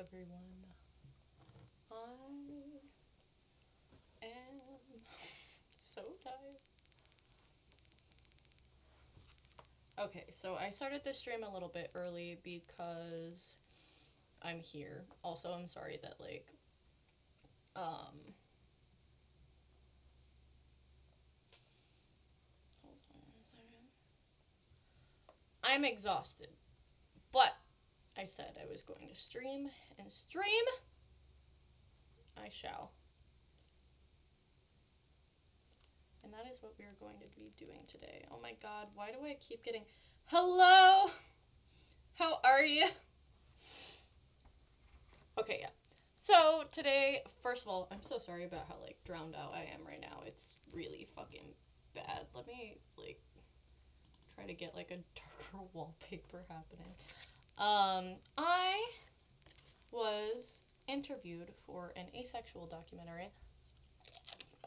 everyone. I am so tired. Okay, so I started this stream a little bit early because I'm here. Also, I'm sorry that, like, hold on a second. I'm exhausted, but I said I was going to stream, and stream I shall. And that is what we are going to be doing today. Oh my god, why do I keep getting... Hello! How are you? Okay, yeah. So, today, first of all, I'm so sorry about how, like, drowned out I am right now. It's really fucking bad. Let me, like, try to get, like, a darker wallpaper happening. I was interviewed for an asexual documentary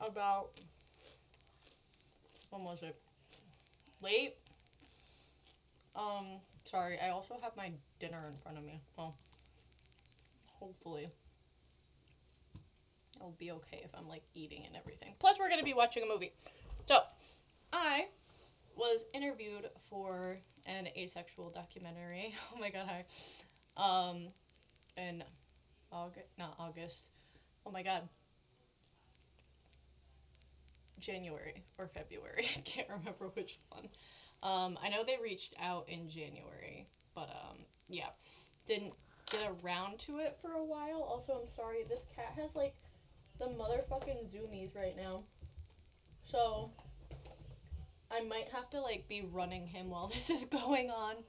about... When was it? Late? Sorry, I also have my dinner in front of me. Well, hopefully it'll be okay if I'm, like, eating and everything. Plus, we're gonna be watching a movie. So, I was interviewed for an asexual documentary. Oh my god, hi. In August, not August. Oh my god. January or February. I can't remember which one. I know they reached out in January, but, yeah. Didn't get around to it for a while. Also, I'm sorry, this cat has, like, the motherfucking zoomies right now. So, I might have to, like, be running him while this is going on.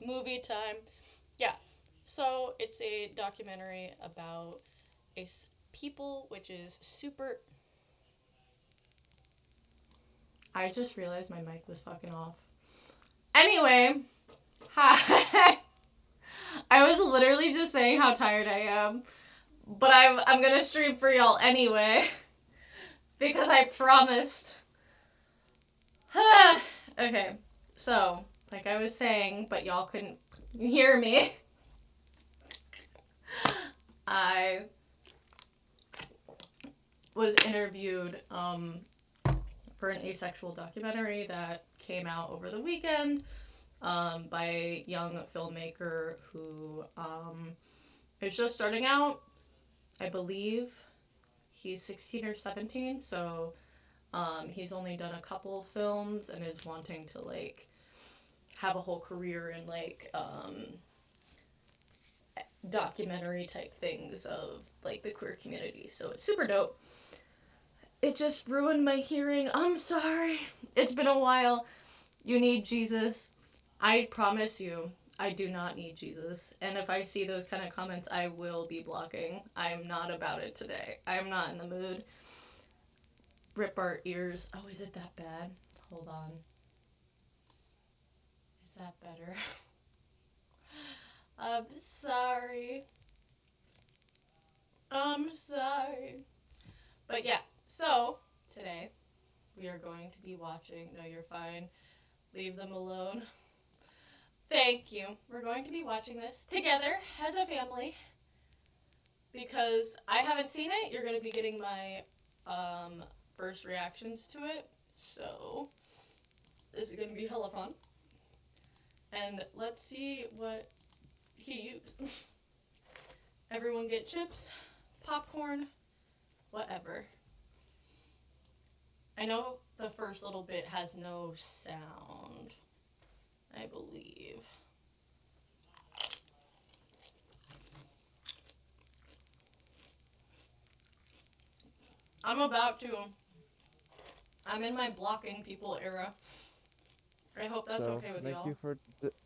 Movie time. Yeah. So, it's a documentary about people, which is super... I just realized my mic was fucking off. Anyway, hi. I was literally just saying how tired I am, but I'm gonna stream for y'all anyway, because I promised. Okay, so, like I was saying, but y'all couldn't hear me, I was interviewed, for an asexual documentary that came out over the weekend, by a young filmmaker who, is just starting out. I believe he's 16 or 17, so, he's only done a couple films and is wanting to, like, have a whole career in, like, documentary type things of, like, the queer community. So it's super dope. It just ruined my hearing. I'm sorry. It's been a while. You need Jesus. I promise you, I do not need Jesus. And if I see those kind of comments, I will be blocking. I'm not about it today. I'm not in the mood. Rip our ears. Oh, is it that bad? Hold on. Is that better? I'm sorry. I'm sorry. But yeah, so today we are going to be watching... No, you're fine. Leave them alone. Thank you. We're going to be watching this together as a family because I haven't seen it. You're going to be getting my first reactions to it. So this is going to be hella fun. And let's see what he used. Everyone get chips, popcorn, whatever. I know the first little bit has no sound, I believe. I'm about to. I'm in my blocking people era. I hope that's okay with y'all. Thank you for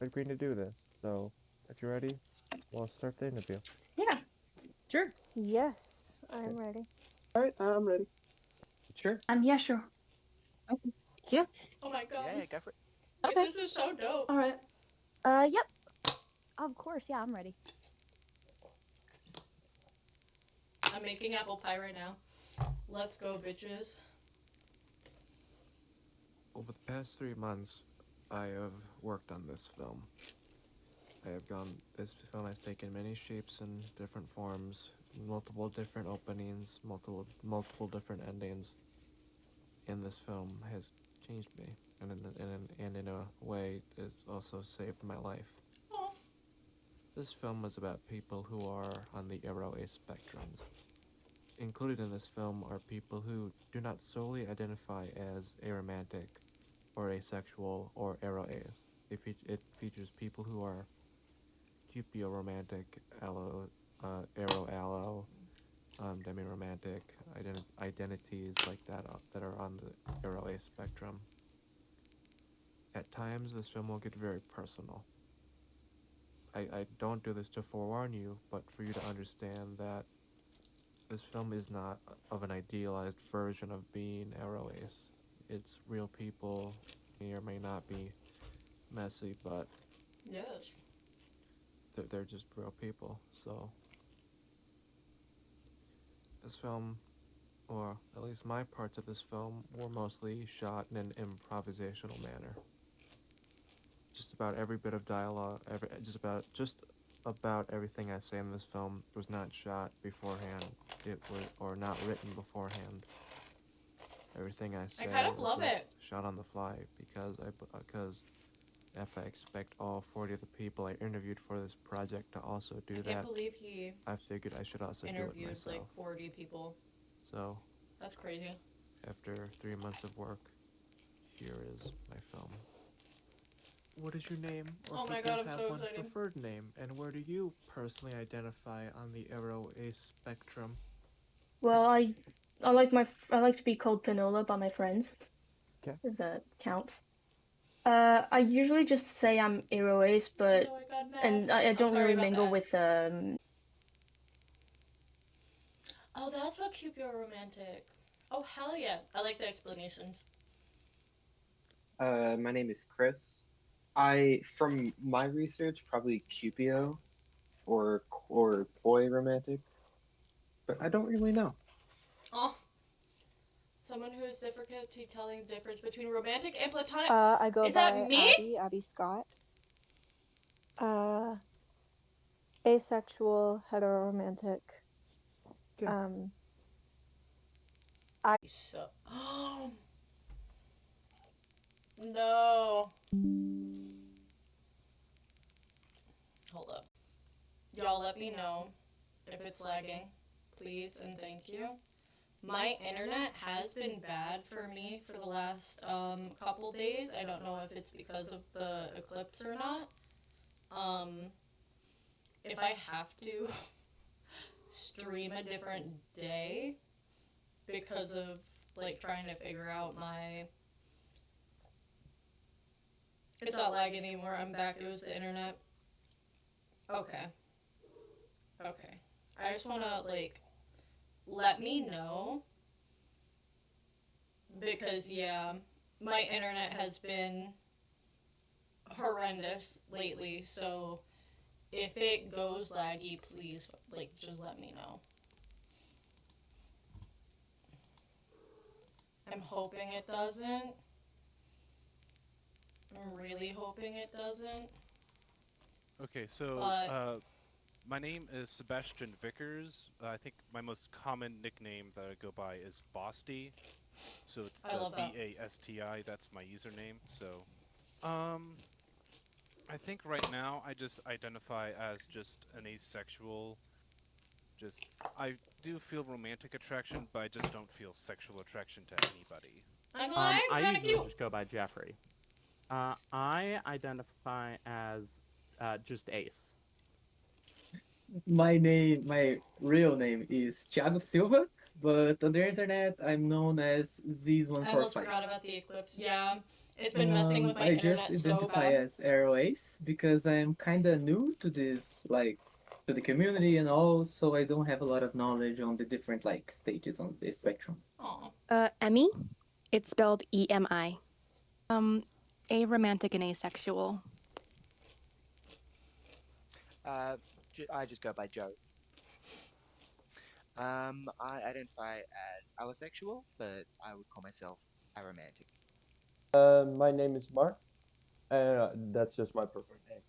agreeing to do this. So, if you're ready, we'll start the interview. Yeah, sure. Yes, I'm ready. Alright, I'm ready. Sure. Yeah, sure. Okay. Yeah. Oh my god. Yeah, go for it. Okay. This is so dope. Alright. Yep. Of course, yeah, I'm ready. I'm making apple pie right now. Let's go, bitches. Over the past 3 months, I have worked on this film. This film has taken many shapes and different forms, multiple different openings, multiple different endings. And this film has changed me, and in a way, it's also saved my life. Oh. This film is about people who are on the aro ace spectrums. Included in this film are people who do not solely identify as aromantic or asexual or aro ace. It features people who are cupio-romantic, aro allo, demi-romantic, identities like that that are on the aro ace spectrum. At times, this film will get very personal. I don't do this to forewarn you, but for you to understand that this film is not of an idealized version of being aro ace. It's real people, may or may not be messy, but Yes. they're just real people. So this film, or at least my parts of this film, were mostly shot in an improvisational manner. Just about every bit of dialogue, just about everything I say in this film was not shot beforehand. It was or not written beforehand. Everything I say kind of is love just it. shot on the fly because if I expect all 40 of the people I interviewed for this project to also do I that, can't believe he I figured I should also do it interviewed myself. like 40 people. So, That's crazy. after 3 months of work, here is my film. What is your name, or Oh if my you God, I'm have so one excited. preferred name, and where do you personally identify on the aro ace spectrum? Well, I like to be called Panola by my friends. Okay. If that counts. I usually just say I'm Ace, but Oh, I got mad. and I I'm don't sorry really about mingle that. with Oh, that's what Cupid romantic. Oh, hell yeah. I like the explanations. My name is Chris. From my research, probably Cupio or boy romantic, but I don't really know. Oh. Someone who is difficulty telling the difference between romantic and platonic. I go Is that by me? Abby Scott. Asexual, heteroromantic. Okay. So. No. Hold up. Y'all let me know if it's lagging, please and thank you. My internet has been bad for me for the last couple days. I don't know if it's because of the eclipse or not. If I have to stream a different day because of like trying to figure out my it's not lagging anymore. I'm back. It was the internet. Okay. Okay. I just wanna like let me know because yeah, my internet has been horrendous lately, so if it goes laggy, please like just let me know. I'm hoping it doesn't. I'm really hoping it doesn't. Okay, so But my name is Sebastian Vickers. I think my most common nickname that I go by is Bosty. So it's I the love that. BASTI. That's my username. So, um, I think right now I just identify as just an asexual. Just I do feel romantic attraction, but I just don't feel sexual attraction to anybody. I'm glad I I'm kind of usually cute. just go by Jeffrey. I identify as just Ace. My real name is Thiago Silva, but on the internet I'm known as I almost Ziz145. forgot about the eclipse. Yeah, it's been messing with my I just internet so identify bad. as Arrow Ace because I'm kinda new to this, like, to the community and all, so I don't have a lot of knowledge on the different, like, stages on the spectrum. Aw. Emmy. It's spelled EMI. Aromantic and asexual. I just go by Joe. I identify as allosexual, but I would call myself aromantic. My name is Mark, and that's just my preferred name.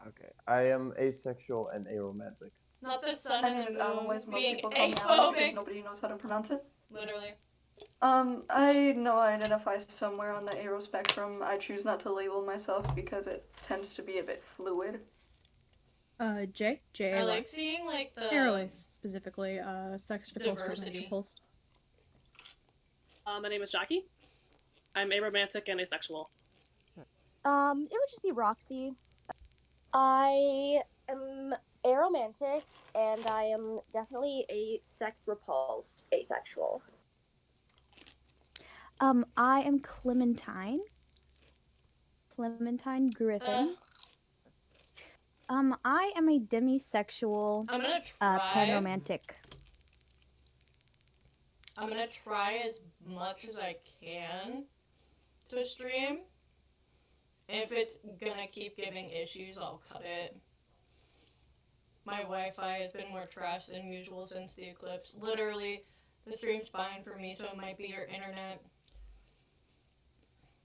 Okay. I am asexual and aromantic. Not the sun My and name the is moon Alois. Most being people call me Alan because aphobic. nobody knows how to pronounce it. Literally. I know I identify somewhere on the aro spectrum. I choose not to label myself because it tends to be a bit fluid. J. I like seeing like the Airways, specifically, sex repulsed, romance diversity. repulsed. My name is Jackie. I'm aromantic and asexual. It would just be Roxy. I am aromantic, and I am definitely a sex repulsed asexual. I am Clementine. Clementine Griffin. I am a demisexual. I'm gonna try. Panromantic. I'm gonna try as much as I can to stream. If it's gonna keep giving issues, I'll cut it. My Wi-Fi has been more trash than usual since the eclipse. Literally, the stream's fine for me, so it might be your internet.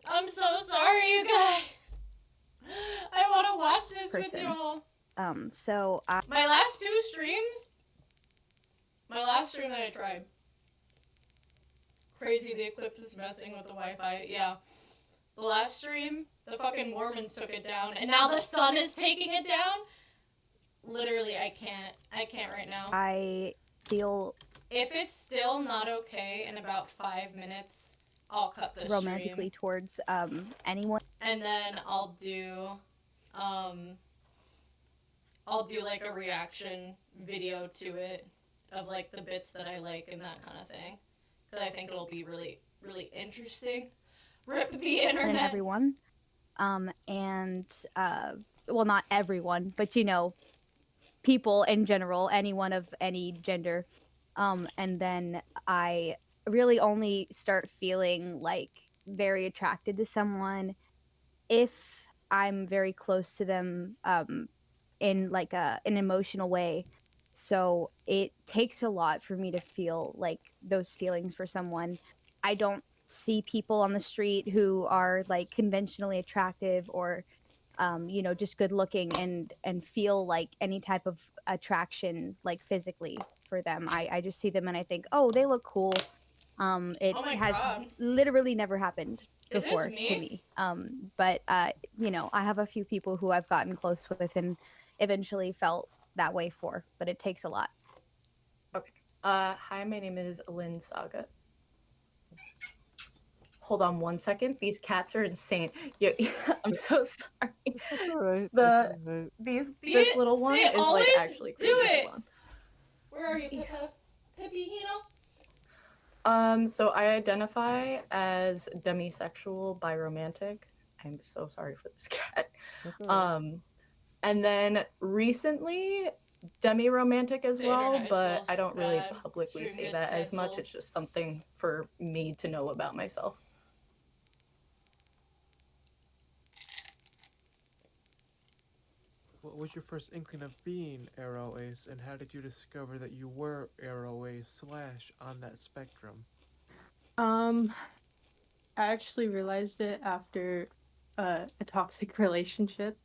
I'm so sorry, you guys. I want to watch this with you all. My last two streams. My last stream that I tried. Crazy, the eclipse is messing with the Wi-Fi. Yeah. The last stream, the fucking Mormons took it down, and now the sun is taking it down. Literally, I can't right now. I feel. If it's still not okay in about 5 minutes, I'll cut the romantically stream. Towards anyone. And then I'll do like a reaction video to it of like the bits that I like and that kind of thing. Because I think it'll be really, really interesting. Rip the internet. And everyone. Well, not everyone, but people in general, anyone of any gender. And then I really only start feeling like very attracted to someone if I'm very close to them in like an emotional way. So it takes a lot for me to feel like those feelings for someone. I don't see people on the street who are like conventionally attractive or just good looking and feel like any type of attraction like physically for them. I just see them and I think, oh, they look cool. It has literally never happened before to me. But I have a few people who I've gotten close with and eventually felt that way for, but it takes a lot. Okay. Hi, my name is Lynn Saga. Hold on 1 second. These cats are insane. I'm so sorry. That's all right. This little one is like actually crazy. Do it. Where are you, Pippa? Pippi, So I identify as demisexual biromantic. I'm so sorry for this cat. And then recently demi-romantic as well, but I don't really publicly say that as much. It's just something for me to know about myself. What was your first inkling of being Arrow Ace, and how did you discover that you were Arrow Ace / on that spectrum? I actually realized it after a toxic relationship.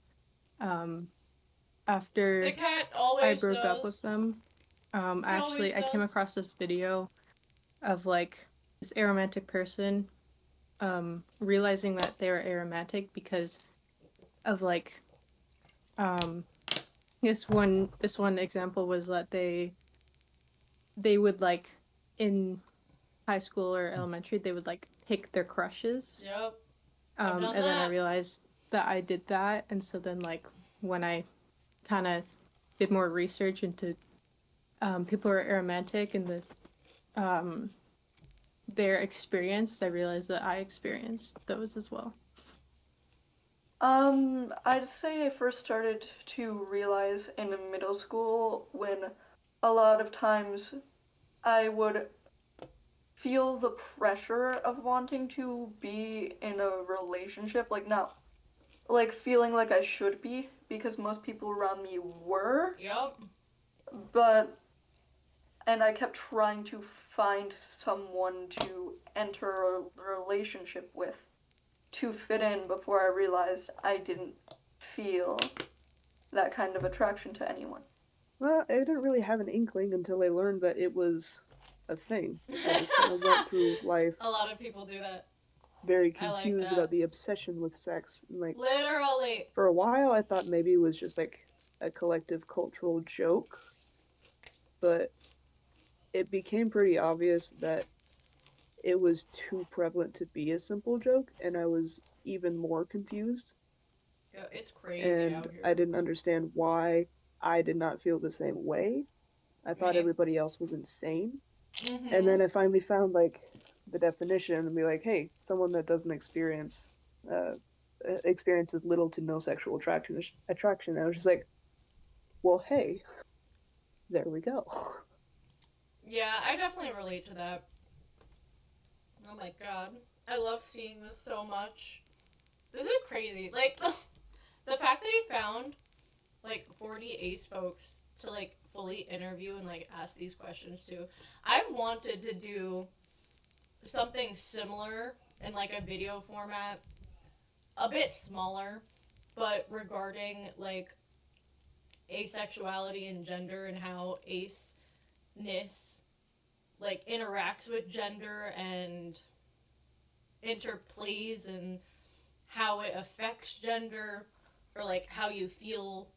After the cat always I broke up does. with them, I came across this video of like this aromantic person realizing that they were aromantic because of like this one example was that they would like in high school or elementary they would like pick their crushes. Yep. And then I realized that I did that, and so then like when I kind of did more research into people who are aromantic and this their experience, I realized that I experienced those as well. I'd say I first started to realize in middle school when a lot of times I would feel the pressure of wanting to be in a relationship, like not like feeling like I should be because most people around me were. Yep. And I kept trying to find someone to enter a relationship with to fit in before I realized I didn't feel that kind of attraction to anyone? Well, I didn't really have an inkling until I learned that it was a thing. I just kind of went through life A lot of people do that. very I like confused that. about the obsession with sex. And, like, Literally. for a while, I thought maybe it was just like a collective cultural joke, but it became pretty obvious that it was too prevalent to be a simple joke, and I was even more confused. Yo, it's crazy And out here. I didn't understand why I did not feel the same way. I thought Right. everybody else was insane. Mhm. And then I finally found like the definition and be like, hey, someone that doesn't experiences little to no sexual attraction. I was just like, well, hey, there we go. Yeah, I definitely relate to that. Oh my god. I love seeing this so much. This is crazy. Like, the fact that he found, like, 40 ace folks to, like, fully interview and, like, ask these questions to. I wanted to do something similar in, like, a video format, a bit smaller, but regarding, like, asexuality and gender and how ace-ness, like, interacts with gender and interplays and how it affects gender, or like how you feel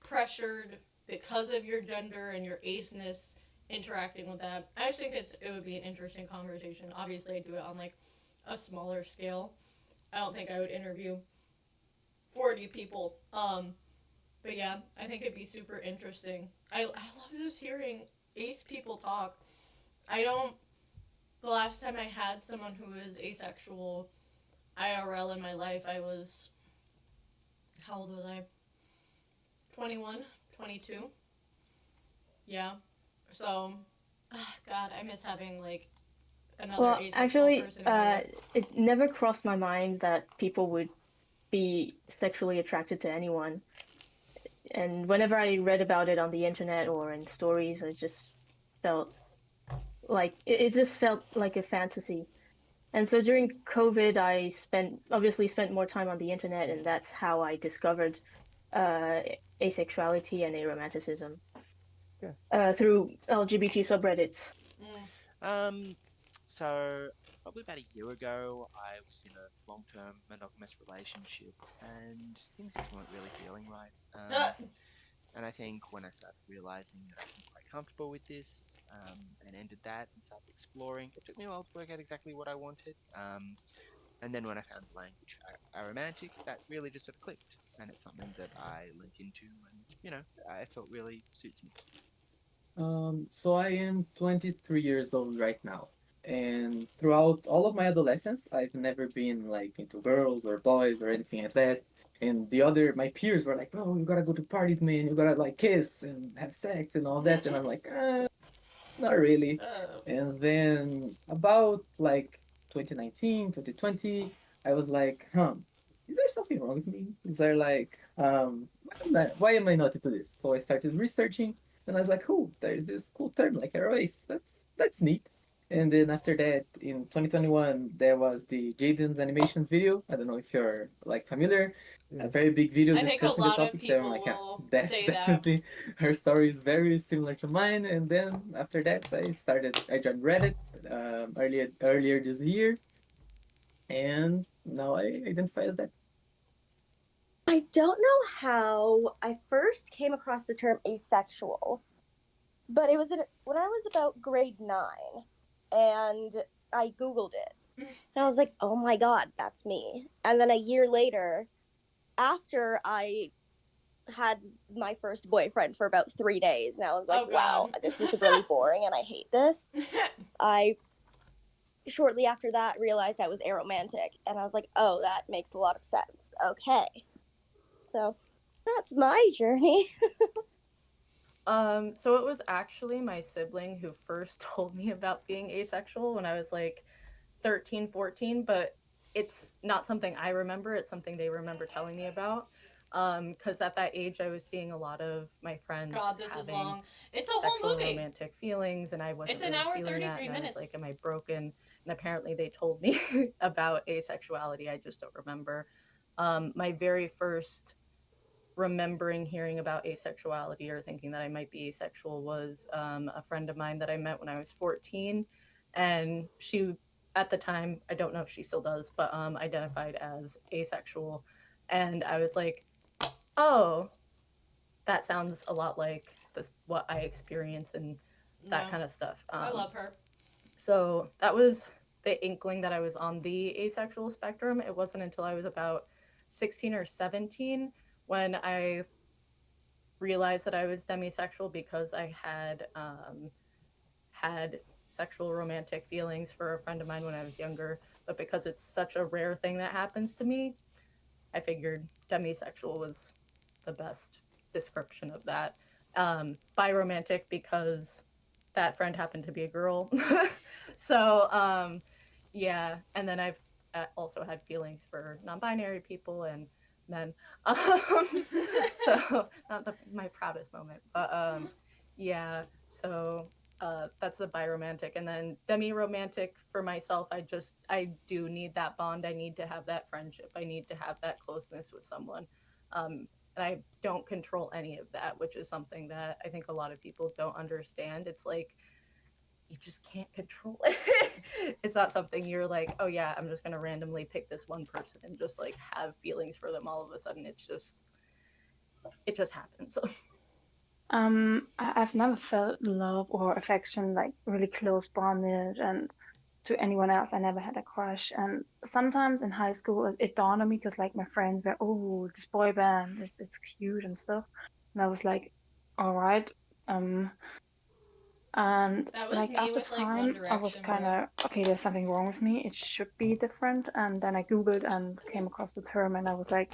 pressured because of your gender and your aceness interacting with that. I just think it would be an interesting conversation. Obviously, I do it on like a smaller scale. I don't think I would interview 40 people. But yeah, I think it'd be super interesting. I love just hearing ace people talk. I don't. The last time I had someone who was asexual IRL in my life, I was. How old was I? 21, 22. Yeah. So, God, I miss having like another Well, asexual actually, person in my life. it never crossed my mind that people would be sexually attracted to anyone. And whenever I read about it on the internet or in stories, I just felt like it just felt like a fantasy. And so during COVID, I obviously spent more time on the internet, and that's how I discovered uh, asexuality and aromanticism through LGBT subreddits. So probably about a year ago, I was in a long-term monogamous relationship, and things just weren't really feeling right. And I think when I started realizing that I wasn't quite comfortable with this, and ended that and started exploring, it took me a while to work out exactly what I wanted. And then when I found the language aromantic, that really just sort of clicked, and it's something that I leant into, and I felt really suits me. So I am 23 years old right now. And throughout all of my adolescence, I've never been like into girls or boys or anything like that. And my peers were like, "Bro, you gotta go to parties, man. You gotta like kiss and have sex and all that." And I'm like, not really. And then about like 2019, 2020, I was like, is there something wrong with me? Is there like, why am I not into this? So I started researching, and I was like, oh, there's this cool term like airways. That's neat. And then after that, in 2021, there was the Jaden's animation video. I don't know if you're like familiar. A very big video I think a discussing the lot of topics. So I'm people like, yeah, will that's say that. definitely her story is very similar to mine. And then after that, I joined Reddit earlier this year, and now I identify as that. I don't know how I first came across the term asexual, but it was when I was about grade 9, and I Googled it. And I was like, oh my god, that's me. And then a year later, after I had my first boyfriend for about 3 days, and I was like, wow, this is really boring and I hate this. I shortly after that realized I was aromantic, and I was like, oh, that makes a lot of sense. Okay. So that's my journey. So it was actually my sibling who first told me about being asexual when I was like 13, 14, but it's not something I remember. It's something they remember telling me about. Because at that age, I was seeing a lot of my friends God, this is having long. It's a sexual whole movie. romantic feelings, and I wasn't It's an really hour, feeling 33 that. And I minutes. was like, am I broken? And apparently they told me about asexuality. I just don't remember. My very first remembering hearing about asexuality or thinking that I might be asexual was a friend of mine that I met when I was 14. And she, at the time, I don't know if she still does, but identified as asexual. And I was like, oh, that sounds a lot like what I experience and that kind of stuff. I love her. So that was the inkling that I was on the asexual spectrum. It wasn't until I was about 16 or 17 when I realized that I was demisexual because I had sexual romantic feelings for a friend of mine when I was younger. But because it's such a rare thing that happens to me, I figured demisexual was the best description of that. Biromantic because that friend happened to be a girl. So yeah, and then I've also had feelings for non-binary people and men. So not my proudest moment, but yeah. So that's the biromantic, and then demi-romantic for myself. I do need that bond. I need to have that friendship. I need to have that closeness with someone. And I don't control any of that, which is something that I think a lot of people don't understand. It's like you just can't control it. It's not something you're like, oh yeah, I'm just gonna randomly pick this one person and just like have feelings for them all of a sudden. It just happens. I've never felt love or affection like really close bonded and to anyone else. I never had a crush. And sometimes in high school, it dawned on me because like my friends were, oh, this boy band, it's cute and stuff. And I was like, all right. And That was like me after with like One time, I was Direction, kind bro. of, okay, there's something wrong with me. It should be different. And then I Googled and came across the term and I was like,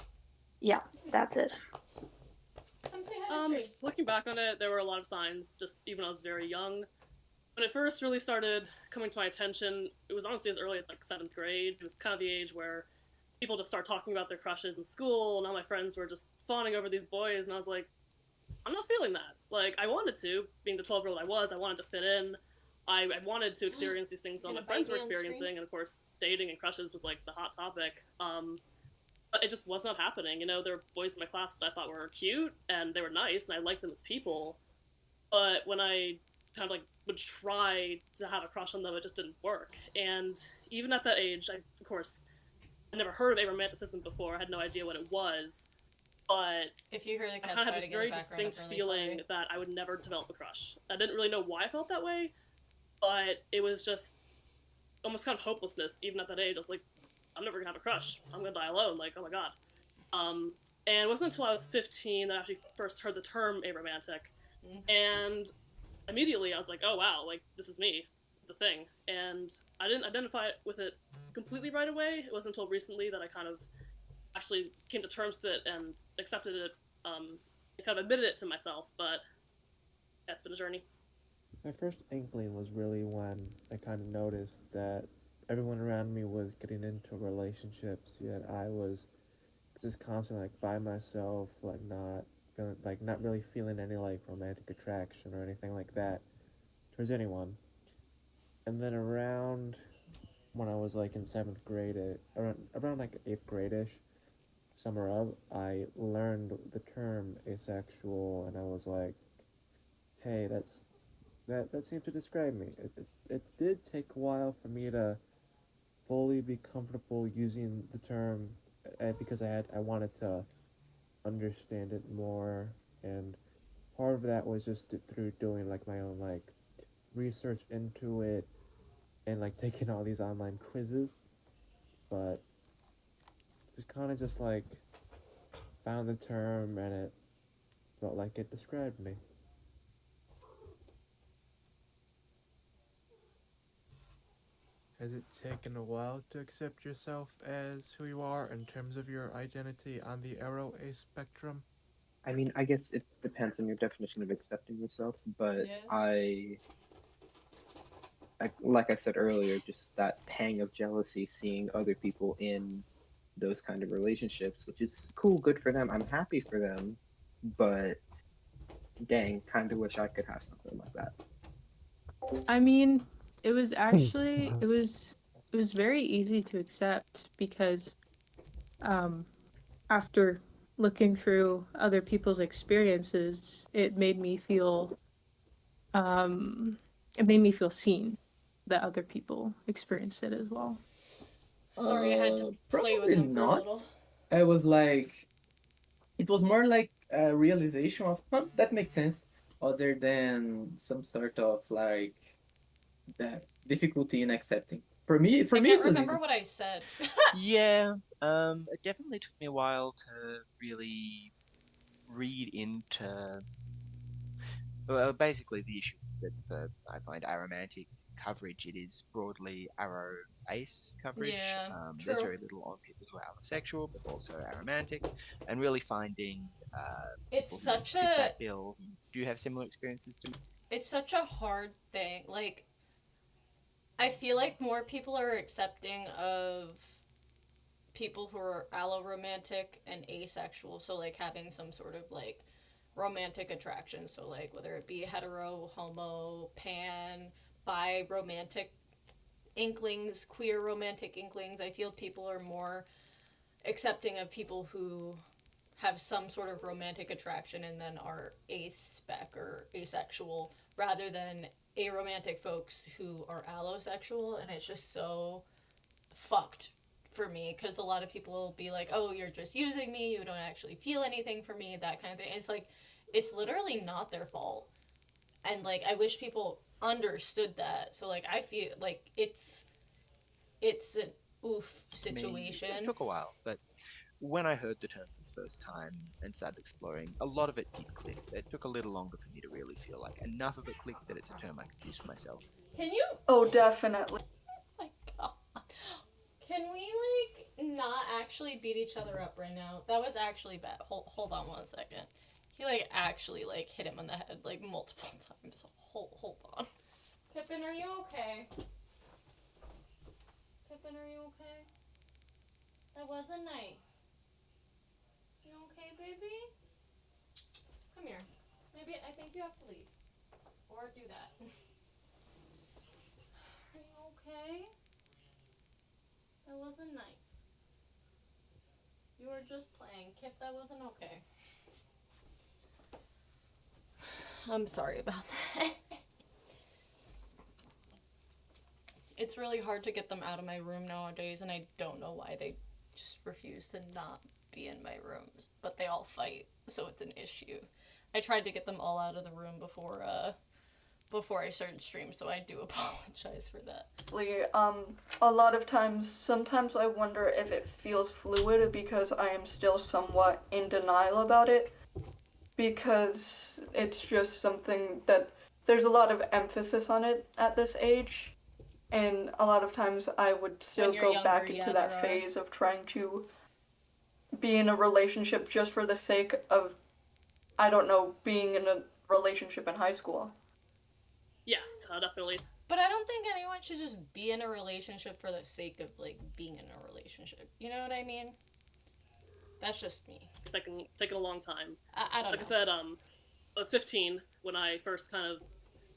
yeah, that's it. Looking back on it, there were a lot of signs, just even when I was very young. When it first really started coming to my attention, it was honestly as early as like 7th grade. It was kind of the age where people just start talking about their crushes in school, and all my friends were just fawning over these boys, and I was like, I'm not feeling that. Like, I wanted to, being the 12-year-old I was, I wanted to fit in. I wanted to experience these things all my friends were experiencing, and of course, dating and crushes was like the hot topic. But it just was not happening. You know, there were boys in my class that I thought were cute, and they were nice, and I liked them as people. But when I kind of like would try to have a crush on them, it just didn't work. And even at that age, of course, I never heard of aromanticism before. I had no idea what it was. But if you hear the I kind of had this very distinct feeling that I would never develop a crush. I didn't really know why I felt that way, but it was just almost kind of hopelessness. Even at that age, I was like, I'm never gonna have a crush. I'm gonna die alone. Like, oh my god. And it wasn't until I was 15 that I actually first heard the term aromantic. And immediately I was like, oh wow, like, this is me. It's a thing. And I didn't identify with it completely right away. It wasn't until recently that I kind of actually came to terms with it and accepted it, and kind of admitted it to myself, but that's been a journey. My first inkling was really when I kind of noticed that everyone around me was getting into relationships, yet I was just constantly like by myself, like not really feeling any like romantic attraction or anything like that towards anyone. And then around when I was like in 7th grade, around like 8th grade-ish, summer of, I learned the term asexual, and I was like, hey, that seems to describe me. It did take a while for me to fully be comfortable using the term because I wanted to understand it more, and part of that was just through doing like my own like research into it and like taking all these online quizzes, but just kind of just like found the term and it felt like it described me. Has it taken a while to accept yourself as who you are in terms of your identity on the Arrow A spectrum? I mean, I guess it depends on your definition of accepting yourself, but Yeah. like I said earlier, just that pang of jealousy seeing other people in those kind of relationships, which is cool, good for them. I'm happy for them, but dang, kind of wish I could have something like that. I mean, it was actually it was very easy to accept because after looking through other people's experiences, it made me feel seen, that other people experienced it as well. Sorry, I had to play with Probably him for a not. little. I was like, it was more like a realization of, huh, that makes sense, other than some sort of like that difficulty in accepting. For I me, can't it was remember easy. what I said. Yeah, it definitely took me a while to really read into. Well, basically, the issue is that for I find aromantic coverage, it is broadly arrow ace coverage. Yeah, There's true. very little on people who are allosexual, but also aromantic, and really finding It's people who such fit a that bill. Do you have similar experiences to me? it's such a hard thing. Like, I feel like more people are accepting of people who are alloromantic and asexual, so like having some sort of like romantic attraction, so like whether it be hetero, homo, pan, bi, romantic inklings, queer romantic inklings. I feel people are more accepting of people who have some sort of romantic attraction and then are aspec or asexual rather than aromantic folks who are allosexual, and it's just so fucked for me because a lot of people will be like, oh, you're just using me, you don't actually feel anything for me, that kind of thing. It's like, it's literally not their fault. And like, I wish people understood that. So like, I feel like it's an oof I mean, situation. it took a while, but when I heard the term for the first time and started exploring, a lot of it did click. It took a little longer for me to really feel like enough of it clicked that it's a term I could use for myself. Can you? Oh, definitely. Oh my god. Can we like not actually beat each other up right now? That was actually bad. Hold on 1 second. He like actually like hit him on the head like multiple times. Hold on. Pippin, are you okay? Pippin, are you okay? That wasn't nice. You okay, baby? Come here. Maybe I think you have to leave. Or do that. Are you okay? That wasn't nice. You were just playing. Kip, that wasn't okay. I'm sorry about that. It's really hard to get them out of my room nowadays, and I don't know why they just refuse to not be in my rooms. But they all fight, so it's an issue. I tried to get them all out of the room before I started stream, so I do apologize for that. A lot of times, sometimes I wonder if it feels fluid because I am still somewhat in denial about it, because it's just something that there's a lot of emphasis on it at this age, and a lot of times I would still go younger, back into that phase of trying to be in a relationship just for the sake of, I don't know, being in a relationship in high school. Yes, definitely. But I don't think anyone should just be in a relationship for the sake of like being in a relationship. You know what I mean? That's just me. It's taking a long time. I don't like know. I said, I was 15 when I first kind of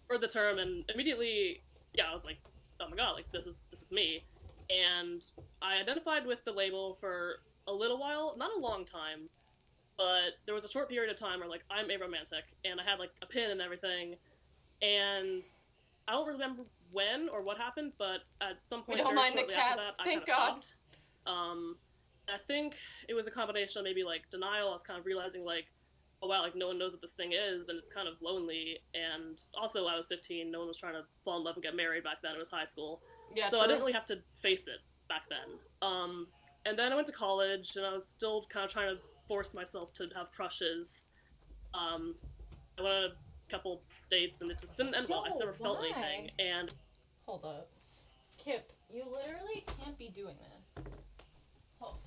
heard the term, and immediately, yeah, I was like, oh my god, like this is me. And I identified with the label for a little while, not a long time, but there was a short period of time where like I'm aromantic, and I had like a pin and everything, and I don't remember when or what happened, but at some point very shortly after that, I kind of stopped. I think it was a combination of maybe like denial. I was kind of realizing like, oh wow, like no one knows what this thing is, and it's kind of lonely. And also, I was 15. No one was trying to fall in love and get married back then. It was high school, yeah, so true. I didn't really have to face it back then. And then I went to college, and I was still kind of trying to force myself to have crushes. I went on a couple dates, and it just didn't end well. I just never felt anything. And hold up, Kip, you literally can't be doing this. Oh.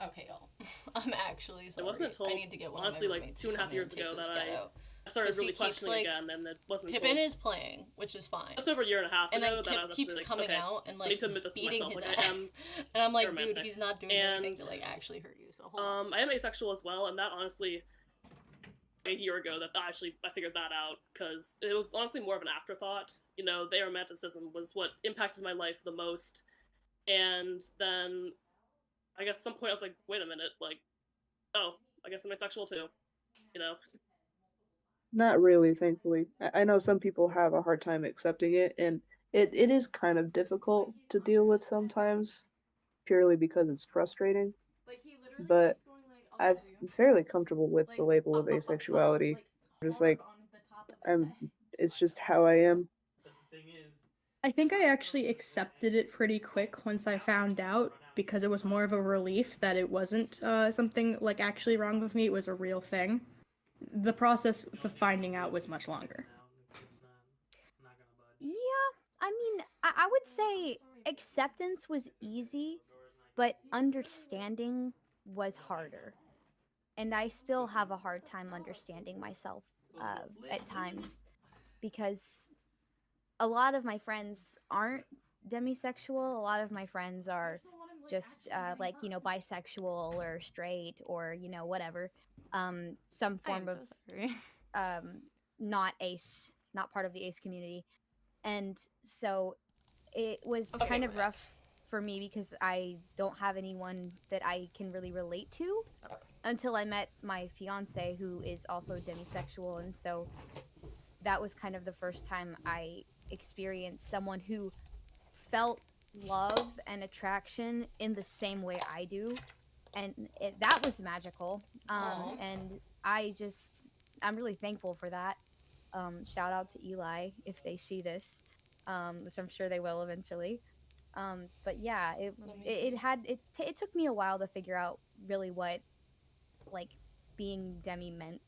Okay, y'all. I'm actually sorry. It wasn't until I need to get one honestly of my like 2.5 years ago that I started Because really he keeps, questioning like, again, and it wasn't Pippin until is playing, which is fine. just over a year and a half And ago then that I Kip was keeps actually like, coming okay, out and I need like to admit this to beating myself. his Like ass. I am And I'm like, romantic. dude, he's not doing anything to like actually hurt you. So hold on. I am asexual as well, and that honestly, a year ago, that I figured that out because it was honestly more of an afterthought. You know, the aromanticism was what impacted my life the most, and then I guess at some point I was like, wait a minute, like oh, I guess I'm asexual too. You know. Not really, thankfully. I know some people have a hard time accepting it, and it is kind of difficult to deal with sometimes, purely because it's frustrating. But I'm fairly comfortable with the label of asexuality. Just like I'm, it's just how I am. I think I actually accepted it pretty quick once I found out because it was more of a relief that it wasn't something like actually wrong with me. It was a real thing. The process for finding out was much longer. Yeah, I mean, I would say acceptance was easy, but understanding was harder. And I still have a hard time understanding myself at times because a lot of my friends aren't demisexual. A lot of my friends are just like, you know, bisexual or straight or, you know, whatever. Some form of not ace, not part of the ace community. And so it was kind of rough for me because I don't have anyone that I can really relate to until I met my fiance, who is also demisexual. And so that was kind of the first time I experienced someone who felt love and attraction in the same way I do. And that was magical. And I'm really thankful for that. Shout out to Eli if they see this, which I'm sure they will eventually. But yeah, it took me a while to figure out really what like being demi meant.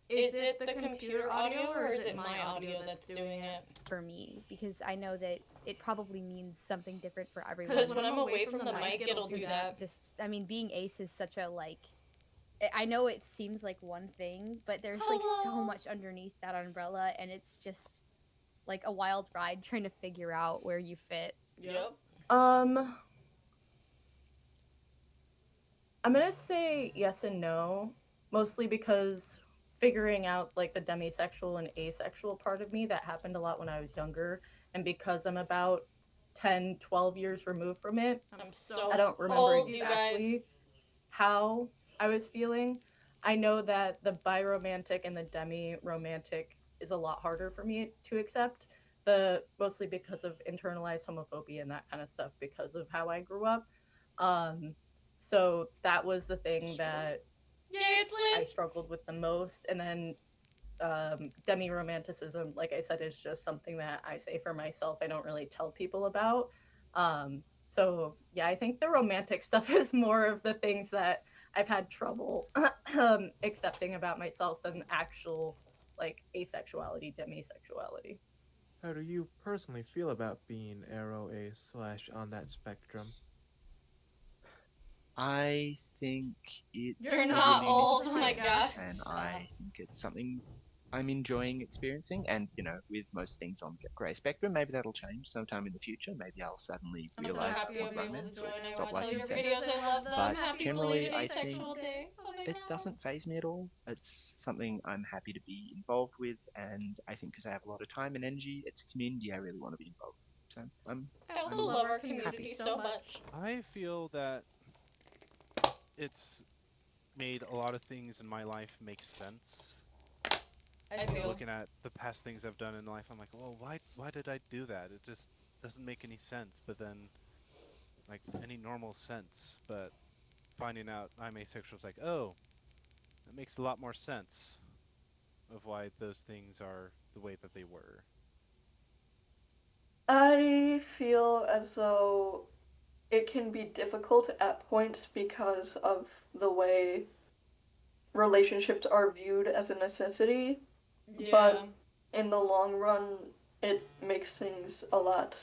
Is it the computer audio or is it my audio that's doing it? For me, because I know that it probably means something different for everyone. Because when I'm away from the mic, it'll do that. Just, I mean, being ace is such a like. I know it seems like one thing, but there's like so much underneath that umbrella, and it's just like a wild ride trying to figure out where you fit. Yep. I'm gonna say yes and no, mostly because figuring out like the demisexual and asexual part of me, that happened a lot when I was younger, and because I'm about 10, 12 years removed from it, I don't remember exactly how I was feeling. I know that the biromantic and the demi-romantic is a lot harder for me to accept, mostly because of internalized homophobia and that kind of stuff because of how I grew up. So that was the thing that I struggled with the most. And then demi-romanticism, like I said, is just something that I say for myself. I don't really tell people about. So yeah, I think the romantic stuff is more of the things that I've had trouble accepting about myself than actual like asexuality, demisexuality. How do you personally feel about being arrow ace / on that spectrum? I think it's You're a not really old, unique oh my experience, gosh. and I think it's something I'm enjoying experiencing. And you know, with most things on the grey spectrum, maybe that'll change sometime in the future. Maybe I'll suddenly I'm so realize happy I I'll want be able to romance or join. I stop watch all liking your sex. videos. I love them. But Happy generally, belated I asexual think day. Oh my it god. doesn't faze me at all. It's something I'm happy to be involved with, and I think because I have a lot of time and energy, it's a community I really want to be involved with. So I also love our community happy. so much. I feel that it's made a lot of things in my life make sense. I feel. Looking at the past things I've done in life, I'm like, well, why did I do that? It just doesn't make any sense. But then, like any normal sense, but finding out I'm asexual is like, oh, that makes a lot more sense of why those things are the way that they were. I feel as though it can be difficult at points because of the way relationships are viewed as a necessity, but in the long run, it makes things a lot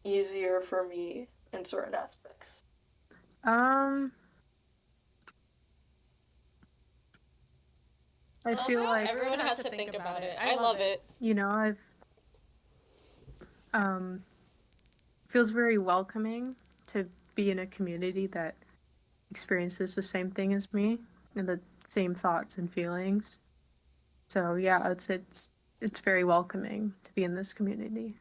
easier for me in certain aspects. I feel like everyone has to think about it. I love it. you know, I've feels very welcoming to be in a community that experiences the same thing as me and the same thoughts and feelings. So yeah, it's very welcoming to be in this community.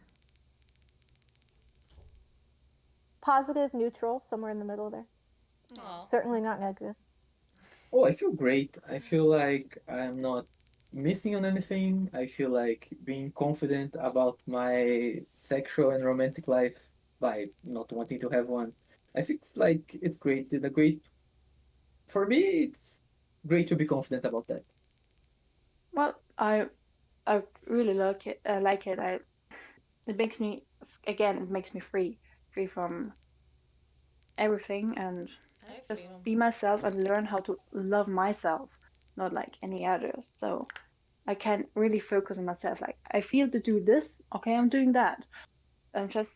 Positive, neutral, somewhere in the middle there. Aww. Certainly not negative. Oh, I feel great. I feel like I'm not missing on anything. I feel like being confident about my sexual and romantic life by not wanting to have one. I think it's like it's great. It's a great for me. It's great to be confident about that. Well, I really like it. Like it. It makes me again. It makes me free from everything, and I just feel. be myself and learn how to love myself, not like any others. So I can really focus on myself. Like I feel to do this, okay, I'm doing that. And just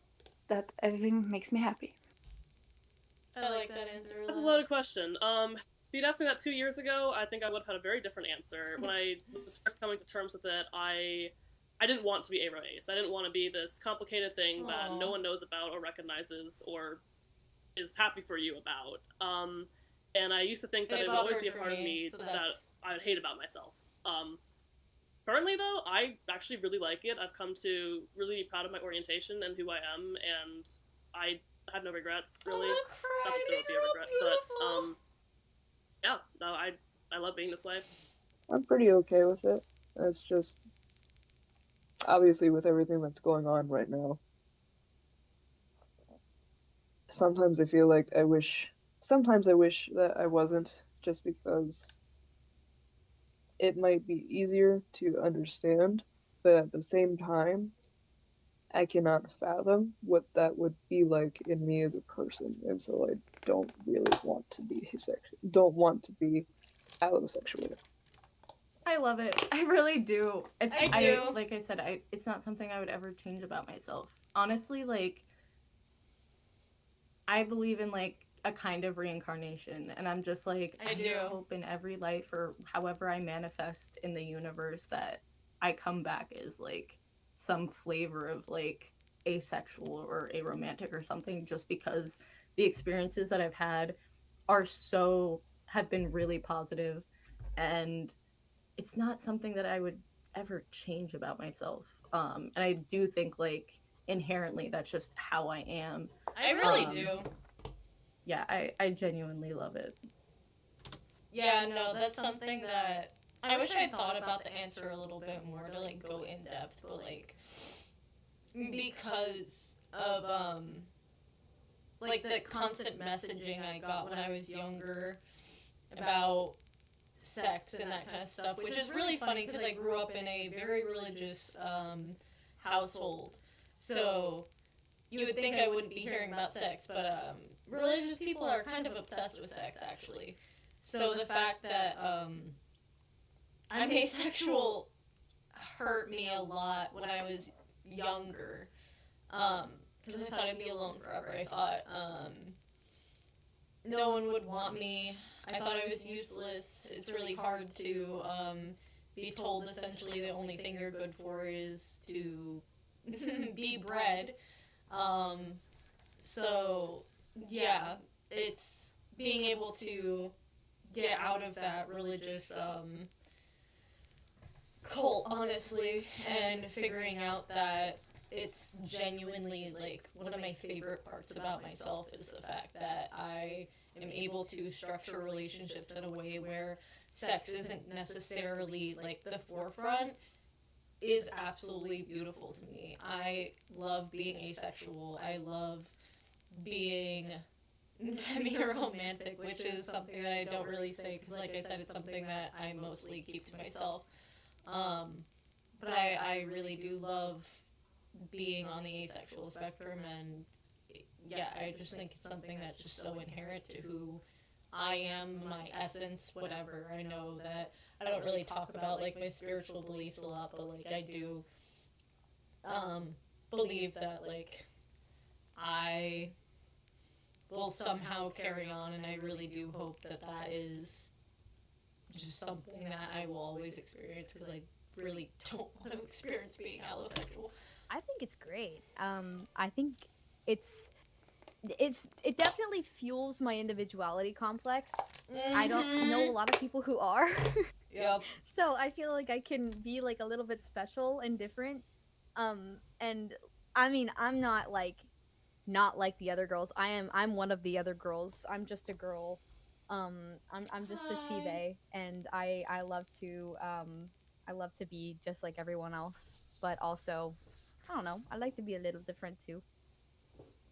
that everything makes me happy. I like that answer a That's a lot. loaded question. If you'd asked me that 2 years ago, I think I would have had a very different answer. When I was first coming to terms with it, I didn't want to be aro ace. I didn't want to be this complicated thing that no one knows about or recognizes or is happy for you about. And I used to think that it would always be a part of me so that I would hate about myself. Currently, though, I actually really like it. I've come to really be proud of my orientation and who I am, and I have no regrets, really. Not that there would be a regret, but yeah, no, I love being this way. I'm pretty okay with it. It's just obviously with everything that's going on right now. Sometimes I feel like sometimes I wish that I wasn't, just because it might be easier to understand, but at the same time, I cannot fathom what that would be like in me as a person, and so I don't really want to be don't want to be allosexual. I love it. I really do. I do. Like I said, it's not something I would ever change about myself. Honestly, like I believe in like a kind of reincarnation, and I'm just like I do. hope in every life or however I manifest in the universe that I come back as like some flavor of like asexual or aromantic or something, just because the experiences that I've had have been really positive, and it's not something that I would ever change about myself. And I do think like inherently that's just how I am. I really do. Yeah, I genuinely love it. Yeah, no, that's something that I wish I'd thought about the answer a little bit more to like go in depth, but like because of like the constant messaging I got when I was younger about sex and that kind of stuff, which is really funny because I grew up in a very religious household. So you would think I wouldn't be hearing about sex, but religious people are kind of obsessed with sex, actually. So the fact that I'm asexual hurt me a lot when I was younger. Because I thought I'd be alone forever. I thought no one would want me. I thought I was useless. It's really hard to be told essentially the only thing you're good for is to be bred. So, yeah, it's being able to get out of that religious cult, honestly, and figuring out that it's genuinely like one of my favorite parts about myself is the fact that I am able to structure relationships in a way where sex isn't necessarily like the forefront is absolutely beautiful to me. I love being asexual. I love being demi-romantic, which is something that I don't really say because, like I said, it's something that I mostly keep to myself. But I really do love being on the asexual spectrum, and yeah, I just think it's something that's just so inherent to who I am, my essence, whatever. I know that I don't really talk about like my spiritual beliefs a lot, but like I do believe that like I will somehow carry on, and I really do hope that that is just something that I will always experience because I really don't want to experience being allosexual. I think it's great. I think it's it definitely fuels my individuality complex. I don't know a lot of people who are. Yep. So I feel like I can be like a little bit special and different. And I mean, I'm not like the other girls. I'm one of the other girls. I'm just a girl I'm just a Shive, and I love to be just like everyone else, but also I don't know, I like to be a little different too.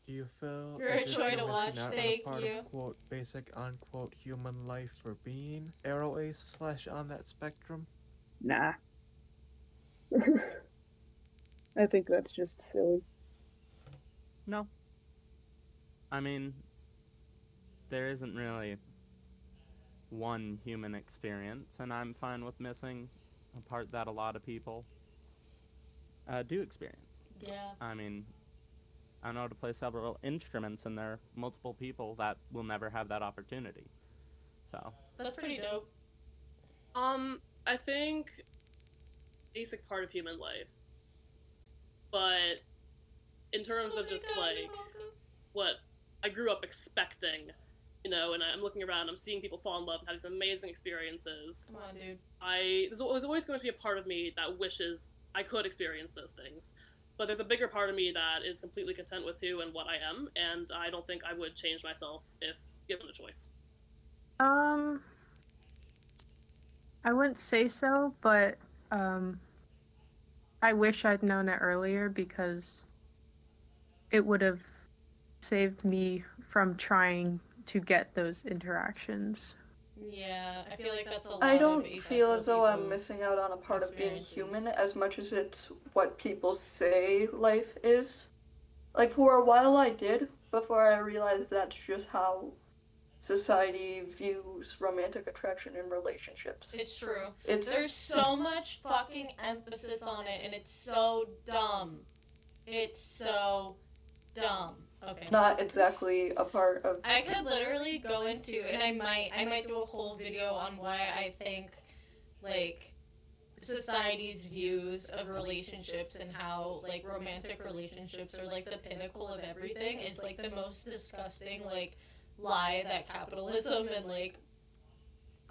Do you feel You're a as if joy you're to watch. missing out on a Thank part you. of quote basic unquote human life for being arrow ace slash on that spectrum? Nah. I think that's just silly. No. I mean, there isn't really one human experience, and I'm fine with missing a part that a lot of people do experience. Yeah. I mean, I know how to play several instruments, and there are multiple people that will never have that opportunity. So That's pretty dope. I think basic part of human life, but in terms of just like what I grew up expecting, you know, and I'm looking around, I'm seeing people fall in love and have these amazing experiences. Come on, dude. There's always going to be a part of me that wishes I could experience those things. But there's a bigger part of me that is completely content with who and what I am, and I don't think I would change myself if given a choice. I wouldn't say so, but I wish I'd known it earlier because it would have saved me from trying to get those interactions. Yeah, I feel like that's a lot I don't of feel asexual as though I'm people's missing out on a part of being experiences. human as much as it's what people say life is. Like, for a while I did, before I realized that's just how society views romantic attraction in relationships. It's true. It's There's so much fucking emphasis on it, and it's so dumb. It's so dumb. Okay. Not exactly a part of. I could literally go into, and I might do a whole video on why I think, like, society's views of relationships and how, like, romantic relationships are, like, the pinnacle of everything is, like, the most disgusting, like, lie that capitalism and, like,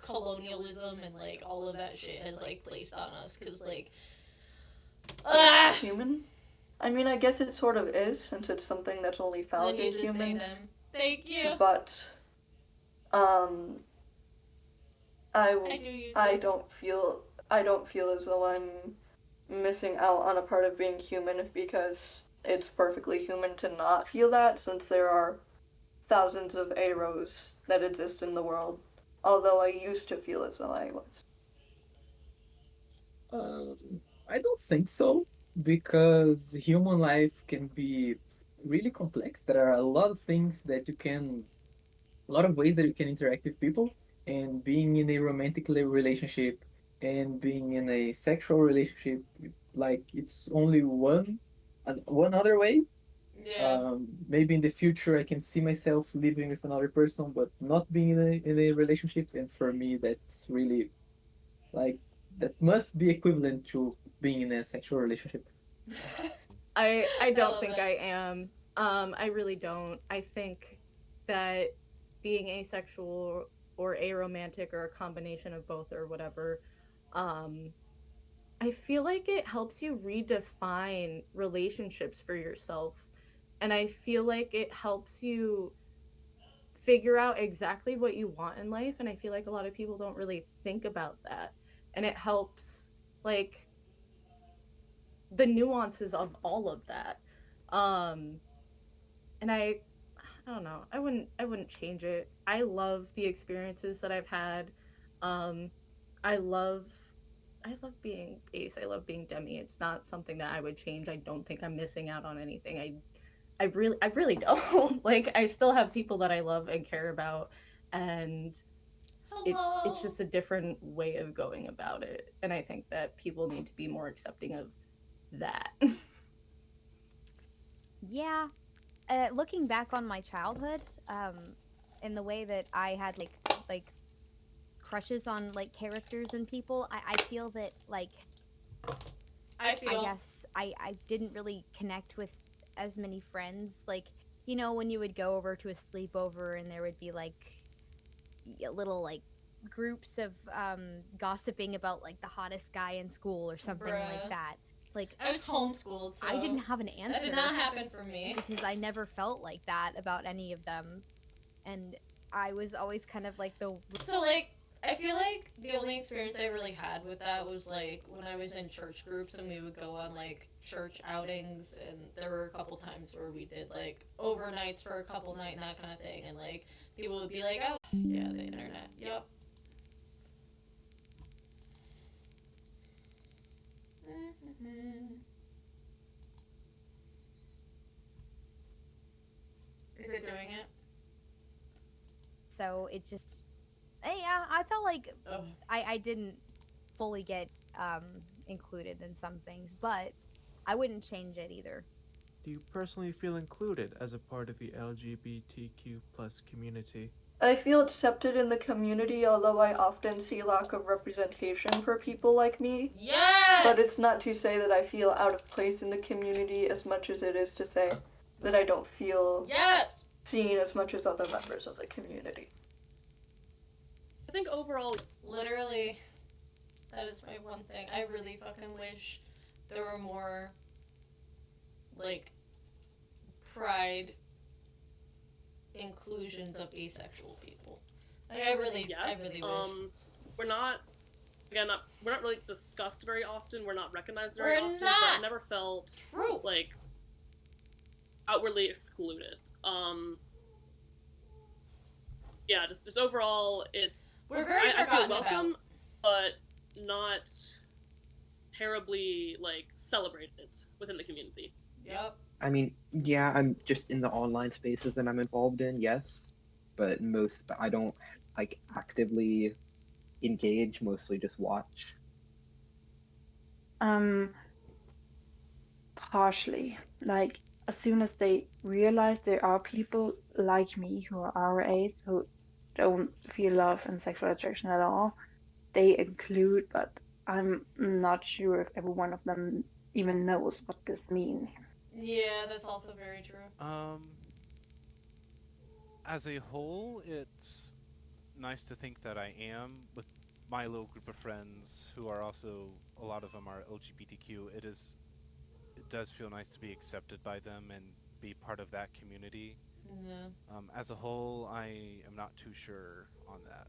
colonialism and, like, all of that shit has, like, placed on us. Because, like, human? I mean, I guess it sort of is, since it's something that's only found in humans. Thank you. But, I don't feel as though I'm missing out on a part of being human because it's perfectly human to not feel that, since there are thousands of arrows that exist in the world. Although I used to feel as though I was. I don't think so, because human life can be really complex. There are a lot of things that you can, a lot of ways that you can interact with people, and being in a romantic relationship and being in a sexual relationship, like it's only one other way. Yeah. Maybe in the future I can see myself living with another person, but not being in a relationship. And for me, that's really like that must be equivalent to being in a sexual relationship. I don't think I am. I really don't. I think that being asexual or aromantic or a combination of both or whatever, I feel like it helps you redefine relationships for yourself. And I feel like it helps you figure out exactly what you want in life. And I feel like a lot of people don't really think about that. And it helps, like, the nuances of all of that. And I don't know. I wouldn't change it. I love the experiences that I've had. I love being ace. I love being demi. It's not something that I would change. I don't think I'm missing out on anything. I really don't. Like, I still have people that I love and care about, and it's just a different way of going about it. And I think that people need to be more accepting of that. Yeah. Looking back on my childhood, in the way that I had like crushes on like characters and people, I feel that like I guess I didn't really connect with as many friends. Like, you know, when you would go over to a sleepover and there would be like little like groups of gossiping about like the hottest guy in school or something like that. Like, I was homeschooled, so I didn't have an answer. That did not happen for me. Because I never felt like that about any of them. And I was always kind of like the. So, like, I feel like the only experience I really had with that was, like, when I was in church groups and we would go on, like, church outings, and there were a couple times where we did, like, overnights for a couple night and that kind of thing, and, like, people would be like, oh, yeah, the internet, yep. Is it doing it? So it just, yeah, I felt like I didn't fully get included in some things, but I wouldn't change it either. Do you personally feel included as a part of the LGBTQ plus community? I feel accepted in the community, although I often see lack of representation for people like me. Yes! But it's not to say that I feel out of place in the community as much as it is to say that I don't feel seen as much as other members of the community. I think overall, literally, that is my one thing. I really fucking wish there were more, like, pride inclusions of asexual people. Like, I really wish. We're not really discussed very often. We're not recognized very often. But I never felt like outwardly excluded. Yeah, just overall, it's I feel welcome, but not terribly like celebrated within the community. Yep. I mean, yeah, I'm just in the online spaces that I'm involved in, yes, but I don't like actively engage, mostly just watch. Partially. Like, as soon as they realize there are people like me who are our age who don't feel love and sexual attraction at all, they include, but I'm not sure if every one of them even knows what this means. Yeah, that's also very true. As a whole, it's nice to think that I am with my little group of friends who are also, a lot of them are LGBTQ. It does feel nice to be accepted by them and be part of that community. Yeah. As a whole, I am not too sure on that.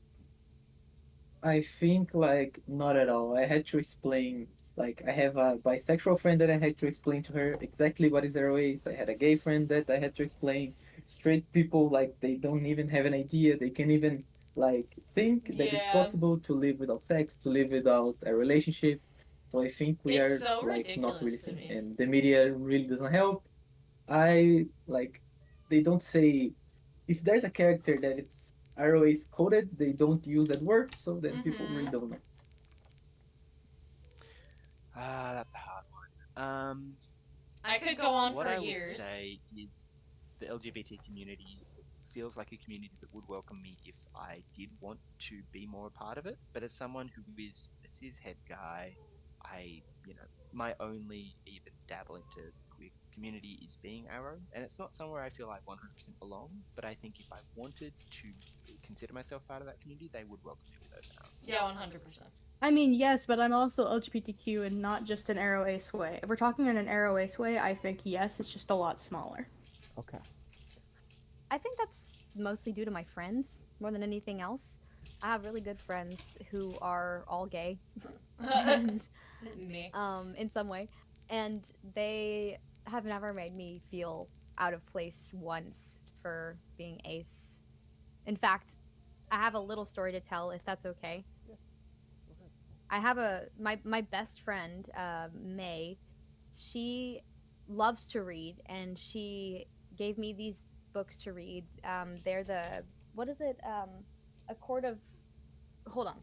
I think like not at all. I had to explain, like I have a bisexual friend that I had to explain to her exactly what is ROAs. I had a gay friend that I had to explain. Straight people, like they don't even have an idea. They can't even like think that it's possible to live without sex, to live without a relationship. So I think we are so like not really ridiculous to seen, me. and the media really doesn't help. I like they don't say if there's a character that it's ROAs coded, they don't use that word, so then people really don't know. That's a hard one. I could go on what for I years. would say is the LGBT community feels like a community that would welcome me if I did want to be more a part of it. But as someone who is a cis het guy, my only even dabble into the queer community is being Arrow, and it's not somewhere I feel I 100% belong. But I think if I wanted to consider myself part of that community, they would welcome me with open arms. Yeah, 100%. I mean, yes, but I'm also LGBTQ and not just an Arrow Ace way. If we're talking in an Arrow Ace way, I think yes, it's just a lot smaller. Okay. I think that's mostly due to my friends more than anything else. I have really good friends who are all gay, and, Me. in some way, and they have never made me feel out of place once for being ace. In fact, I have a little story to tell, if that's okay. I have my best friend, May. She loves to read, and she gave me these books to read. They're the what is it? A Court of. Hold on.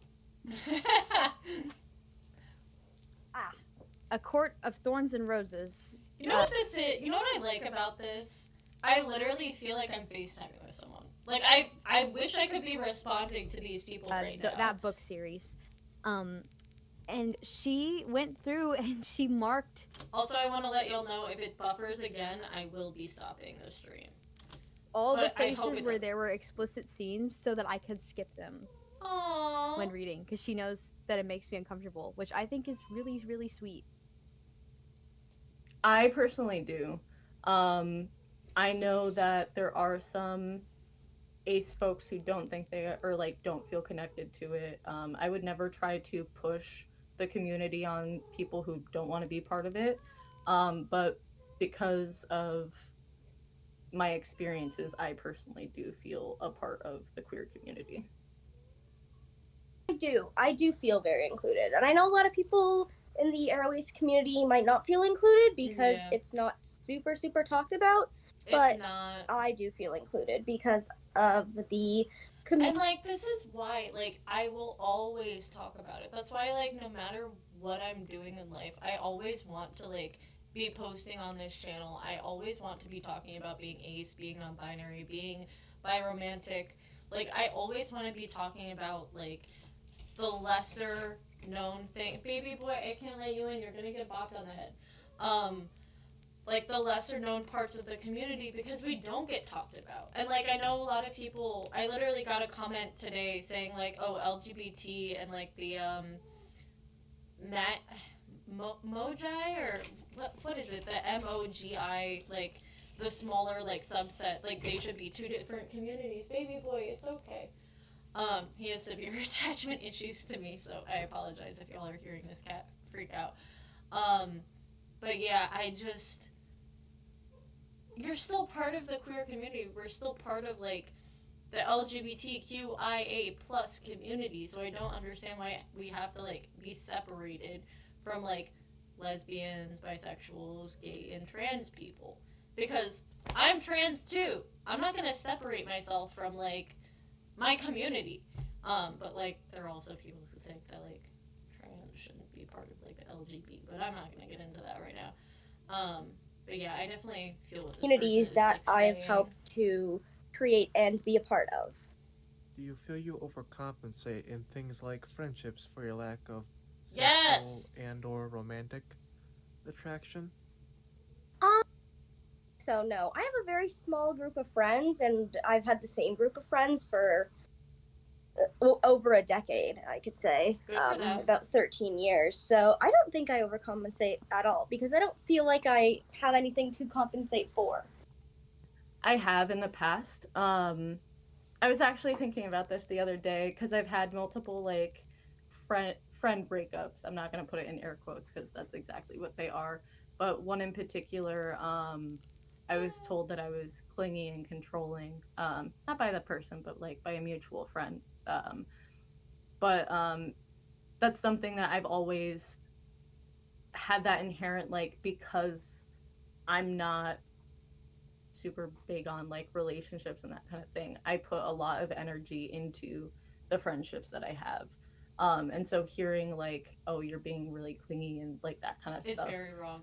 A Court of Thorns and Roses. You know what this is? You know what I like about this? I literally feel like I'm FaceTiming with someone. Like, I wish I could be responding to these people right now. That book series. And she went through and she marked. Also, I want to let y'all know if it buffers again, I will be stopping the stream. All the places where there were explicit scenes so that I could skip them. Aww. When reading, because she knows that it makes me uncomfortable, which I think is really, really sweet. I personally do. I know that there are some ace folks who don't think they or like don't feel connected to it. I would never try to push the community on people who don't want to be part of it. But because of my experiences, I personally do feel a part of the queer community. I do feel very included, and I know a lot of people in the Airways community might not feel included because it's not super talked about, but I do feel included because of the community. And like this is why like I will always talk about it. That's why like no matter what I'm doing in life, I always want to like be posting on this channel. I always want to be talking about being ace, being non-binary, being biromantic. Like I always want to be talking about like the lesser known thing. Baby boy, I can't let you in. You're gonna get bopped on the head. Like the lesser known parts of the community because we don't get talked about. And like I know a lot of people, I literally got a comment today saying like, oh, LGBT and like the Mogi or what is it, the MOGI, like the smaller like subset, like they should be two different communities. Baby boy, it's okay. He has severe attachment issues to me, so I apologize if y'all are hearing this cat freak out. But yeah, you're still part of the queer community. We're still part of like the LGBTQIA plus community. So I don't understand why we have to like be separated from like lesbians, bisexuals, gay, and trans people. Because I'm trans too. I'm not gonna separate myself from like my community. But like there are also people who think that like trans shouldn't be part of like the LGBT. But I'm not gonna get into that right now. But yeah, I definitely feel what this communities that like I have helped to create and be a part of. Do you feel you overcompensate in things like friendships for your lack of sexual and or romantic attraction? So no, I have a very small group of friends, and I've had the same group of friends for over a decade, I could say. About 13 years. So I don't think I overcompensate at all because I don't feel like I have anything to compensate for. I have in the past. I was actually thinking about this the other day because I've had multiple like friend breakups. I'm not gonna put it in air quotes because that's exactly what they are. But one in particular, I was told that I was clingy and controlling. Not by the person, but like by a mutual friend. But that's something that I've always had that inherent like because I'm not super big on like relationships and that kind of thing. I put a lot of energy into the friendships that I have. And so hearing like, oh, you're being really clingy and like that kind of stuff. It's very wrong.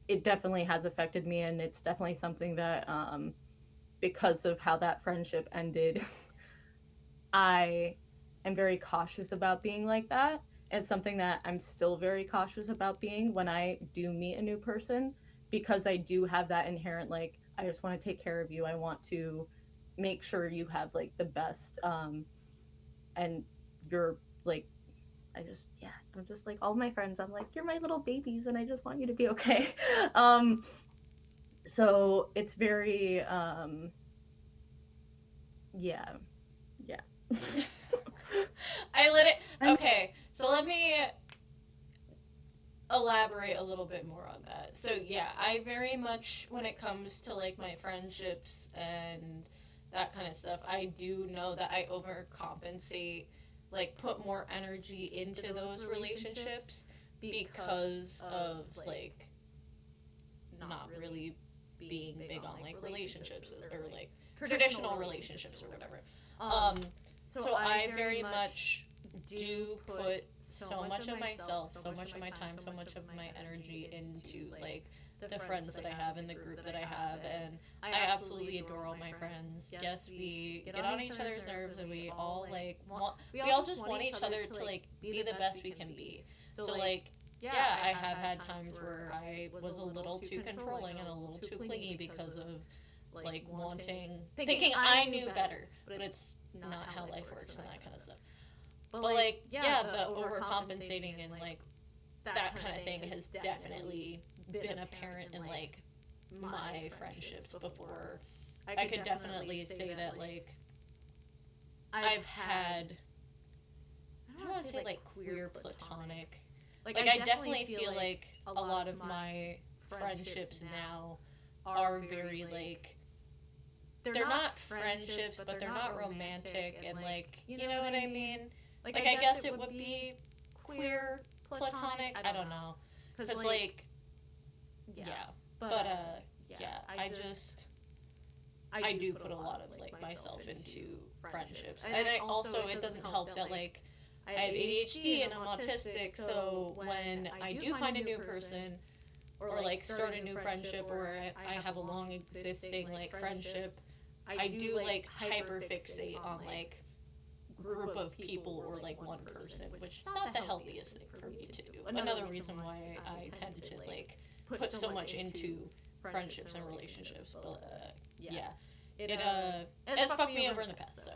It definitely has affected me, and it's definitely something that because of how that friendship ended, I am very cautious about being like that. It's something that I'm still very cautious about being when I do meet a new person, because I do have that inherent like I just want to take care of you. I want to make sure you have like the best and you're like I'm just like all my friends, I'm like, you're my little babies and I just want you to be okay. So it's very yeah. Okay, so let me elaborate a little bit more on that. So yeah, I very much, when it comes to like my friendships and that kind of stuff, I do know that I overcompensate, like put more energy into those relationships because of like not really being big on like relationships or like traditional relationships or whatever. So I very much do put so much of myself, so much of my time, so much of my energy into like the friends that I have and the group that I have, and I absolutely adore all my friends. Yes, we get on each other's nerves and we all like we all just want each other to like be the best we can be. So like yeah, I have had times where I was a little too controlling and a little too clingy because of like thinking I knew better, but it's not how life works and that kind of stuff. But like yeah, the overcompensating and like that kind of thing has definitely been apparent in like my friendships before I could definitely say that, like, I've had, I don't want to say, like, queer platonic. Like, I definitely feel like a lot of my friendships now are very, like, they're not friendships, but they're not romantic, and, like, you know what I mean? Like, I guess it would be queer platonic. I don't know. Because, like, yeah. But, yeah, I do put a lot of, like, myself into friendships. And also, it doesn't help that, like, I have ADHD and I'm autistic, so when I do find a new person, or, like, start a new friendship, or I have a long existing, like, friendship, I do, like, hyperfixate on, like, group of people or, like, one person, which is not the healthiest thing for me to do. Another reason why I tend to, like, put so much into friendships and relationships, but, yeah. It's fucked me over in the past, so.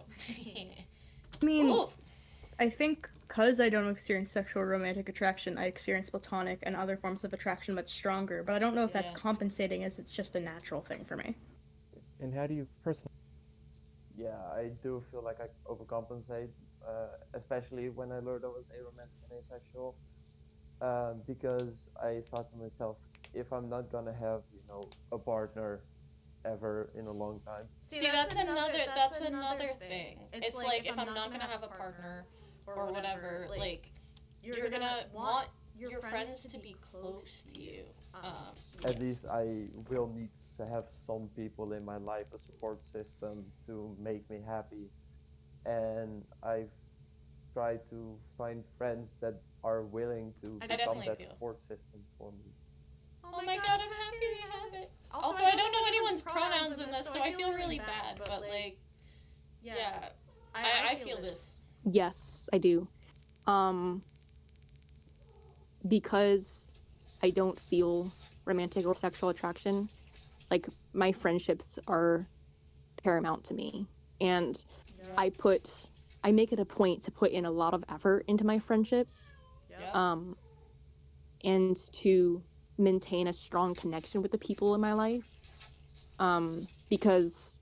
I mean, ooh. I think because I don't experience sexual or romantic attraction, I experience platonic and other forms of attraction much stronger, but I don't know if that's compensating as it's just a natural thing for me. And how do you personally? Yeah, I do feel like I overcompensate, especially when I learned I was aromantic and asexual, because I thought to myself, if I'm not gonna have, a partner ever in a long time. See, that's another thing. It's like, if I'm not gonna have a partner or whatever, like, you're gonna want your friends to be close to you. At least I will need to have some people in my life, a support system to make me happy. And I've tried to find friends that are willing to become that support system for me. Oh my god, I'm happy to have it. Also, I don't know anyone's pronouns in this, so I feel really bad, but, like, yeah, I feel this. Yes, I do. Because I don't feel romantic or sexual attraction, like, my friendships are paramount to me. And I make it a point to put in a lot of effort into my friendships. And to maintain a strong connection with the people in my life. Because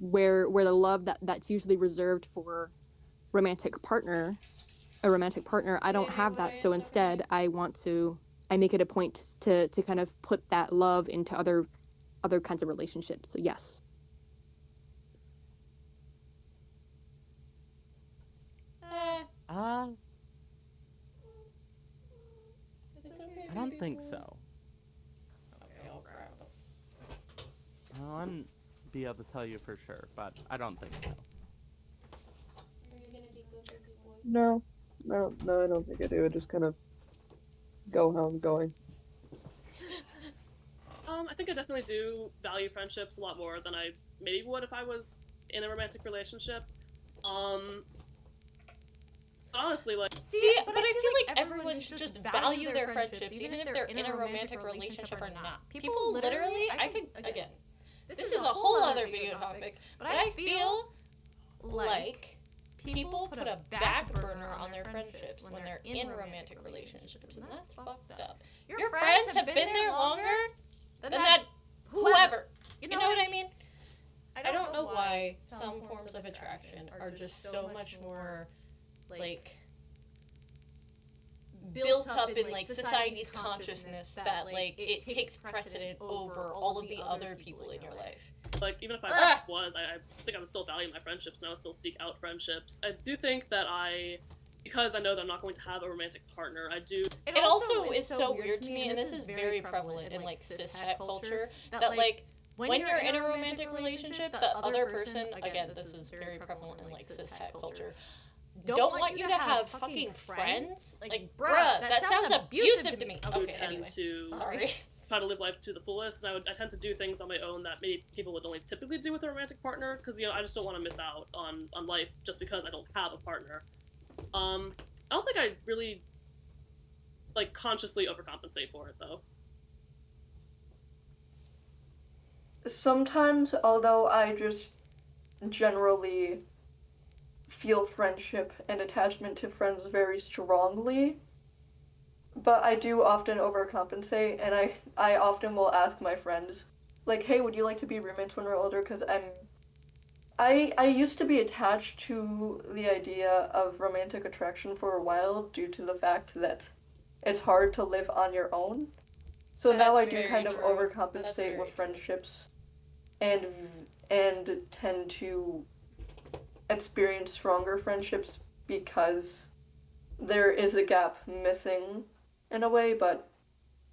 where the love that's usually reserved for a romantic partner, I don't have that. So instead, I make it a point to kind of put that love into other kinds of relationships. So yes. I don't think so. Okay, I'll grab them. I wouldn't be able to tell you for sure, but I don't think so. No, I don't think I do. I just kind of go how I'm going. I think I definitely do value friendships a lot more than I maybe would if I was in a romantic relationship. Honestly, like... See, but I feel like everyone should just value their friendships, even if they're in a romantic relationship or not. People literally, again, this is a whole other video topic, but I feel like people put a back burner on their friendships when they're in romantic relationships, and that's fucked up. Your friends have been there longer than that whoever. You know what I mean? I don't know why some forms of attraction are just so much more, like, built up in, like, society's consciousness that, like, it takes precedent over all of the other people in your life. Like, even if I was, I think I would still value my friendships and I would still seek out friendships. I do think that because I know that I'm not going to have a romantic partner, I do... It also is so weird to me, and this is very prevalent in, like, cis-het culture, that, like, when you're in a romantic relationship, the other person, again, this is very prevalent in, like, cis-het culture, don't want you to have fucking friends? Like, bruh, that sounds abusive to me. Okay, anyway. Sorry. Try to live life to the fullest, and I tend to do things on my own that maybe people would only typically do with a romantic partner, because, I just don't want to miss out on life just because I don't have a partner. I don't think I really, like, consciously overcompensate for it, though. Sometimes, although I just generally feel friendship and attachment to friends very strongly, but I do often overcompensate, and I often will ask my friends like, hey, would you like to be roommates when we're older? Because I used to be attached to the idea of romantic attraction for a while due to the fact that it's hard to live on your own. So now I do kind of overcompensate with friendships and tend to experience stronger friendships because there is a gap missing in a way, but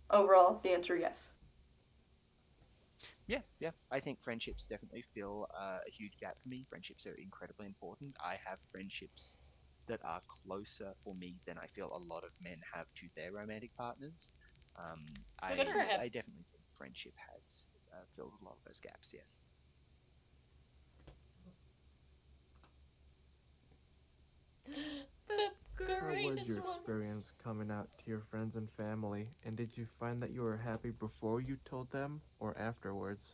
overall the answer yes. Yeah. I think friendships definitely fill a huge gap for me. Friendships are incredibly important. I have friendships that are closer for me than I feel a lot of men have to their romantic partners. I definitely think friendship has filled a lot of those gaps. Yes. How was your experience coming out to your friends and family, and did you find that you were happy before you told them or afterwards?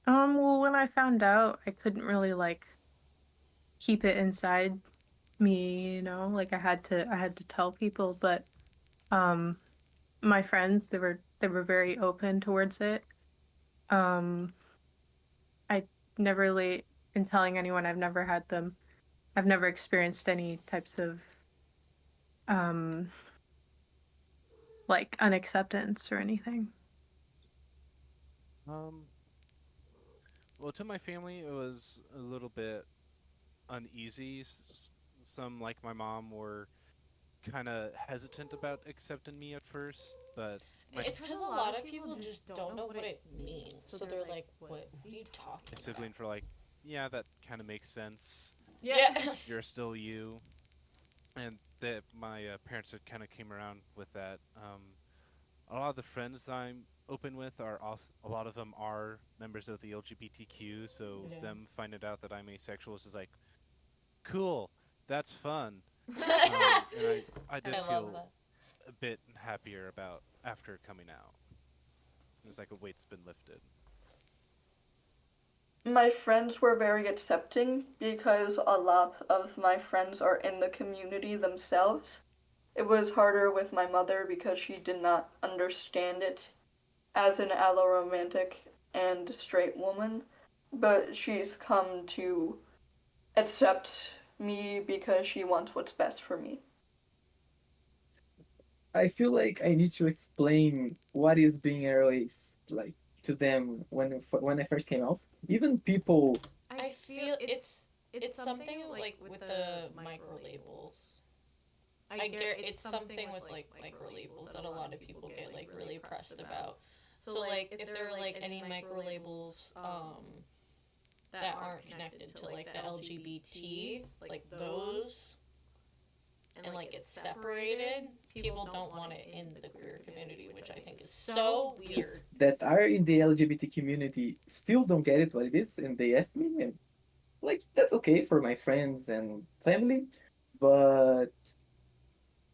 Well, when I found out, I couldn't really like keep it inside me, you know, like I had to tell people, but um my friends, they were very open towards it. Um I never really, in telling anyone, I've never experienced any types of um like unacceptance or anything. Well, to my family, it was a little bit uneasy. Some, like my mom, were kind of hesitant about accepting me at first, but it's because a lot of people just don't know what it means. So they're like, what are you talking my about? siblings were like, yeah, that kind of makes sense. Yeah. You're still you. And that my parents had kind of came around with that. A lot of the friends that I'm open with are also, a lot of them are members of the LGBTQ, so them finding out that I'm asexual is like, cool, that's fun. And I did feel a bit happier about after coming out. It was like a weight's been lifted. My friends were very accepting because a lot of my friends are in the community themselves. It was harder with my mother because she did not understand it as an alloromantic and straight woman, but she's come to accept me because she wants what's best for me. I feel like I need to explain what is being airways like to them when I first came out. Even people. I feel it's something like with the micro labels. I get it's something with like micro labels that a lot of people get like really pressed about. So like if there are like any micro labels that aren't connected to like the LGBT, like those, and like it's separated, people don't want it in the queer community, which I think is so weird. That are in the LGBT community still don't get it what it is, and they ask me, and like that's okay for my friends and family, but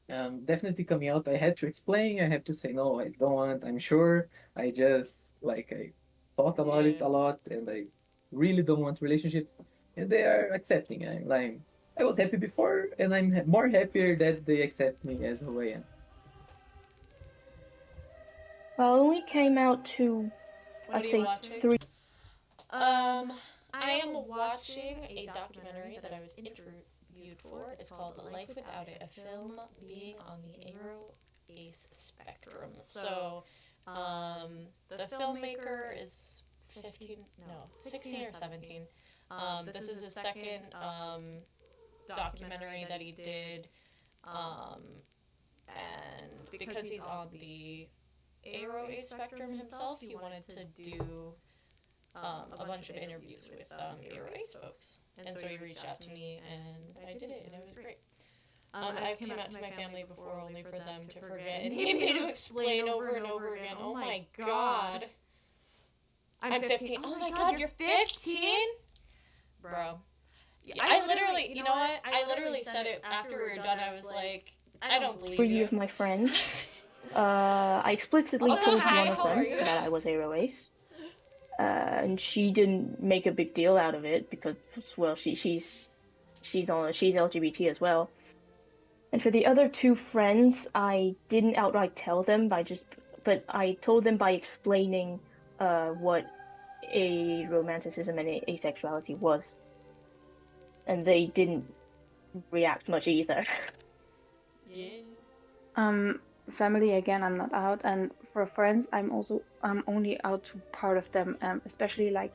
definitely coming out, I had to explain. I have to say no, I don't want. I'm sure. I just like I thought about it a lot, and I really don't want relationships, and they are accepting. I'm like I was happy before, and I'm more happier that they accept me as who I am. I only came out to, I'd say, 3. I am watching a documentary that I was interviewed for. It's called Life Without It, a film being on the Aro Ace spectrum. So, the filmmaker is 16 or 17. This is his second documentary that he did, and because he's on the Aro Ace spectrum himself, he wanted to do a bunch of interviews with Aro Ace folks. And so he reached out to me, and I did it, and it was great. I've come out to my family before only for them to forget, and he made to explain over and over again, oh my god, I'm 15. Oh my god, you're 15? Bro. I literally, you know what? I literally said it after we were done. I was like, I don't believe 3 you. of my friends. I explicitly told one of them that I was Aro Ace. And she didn't make a big deal out of it because, well, she's LGBT as well. And for the other 2 friends, I didn't outright tell them. I just but I told them by explaining what a romanticism and asexuality was, and they didn't react much either. Yeah. Family again, I'm not out, and for friends, I'm only out to part of them, especially like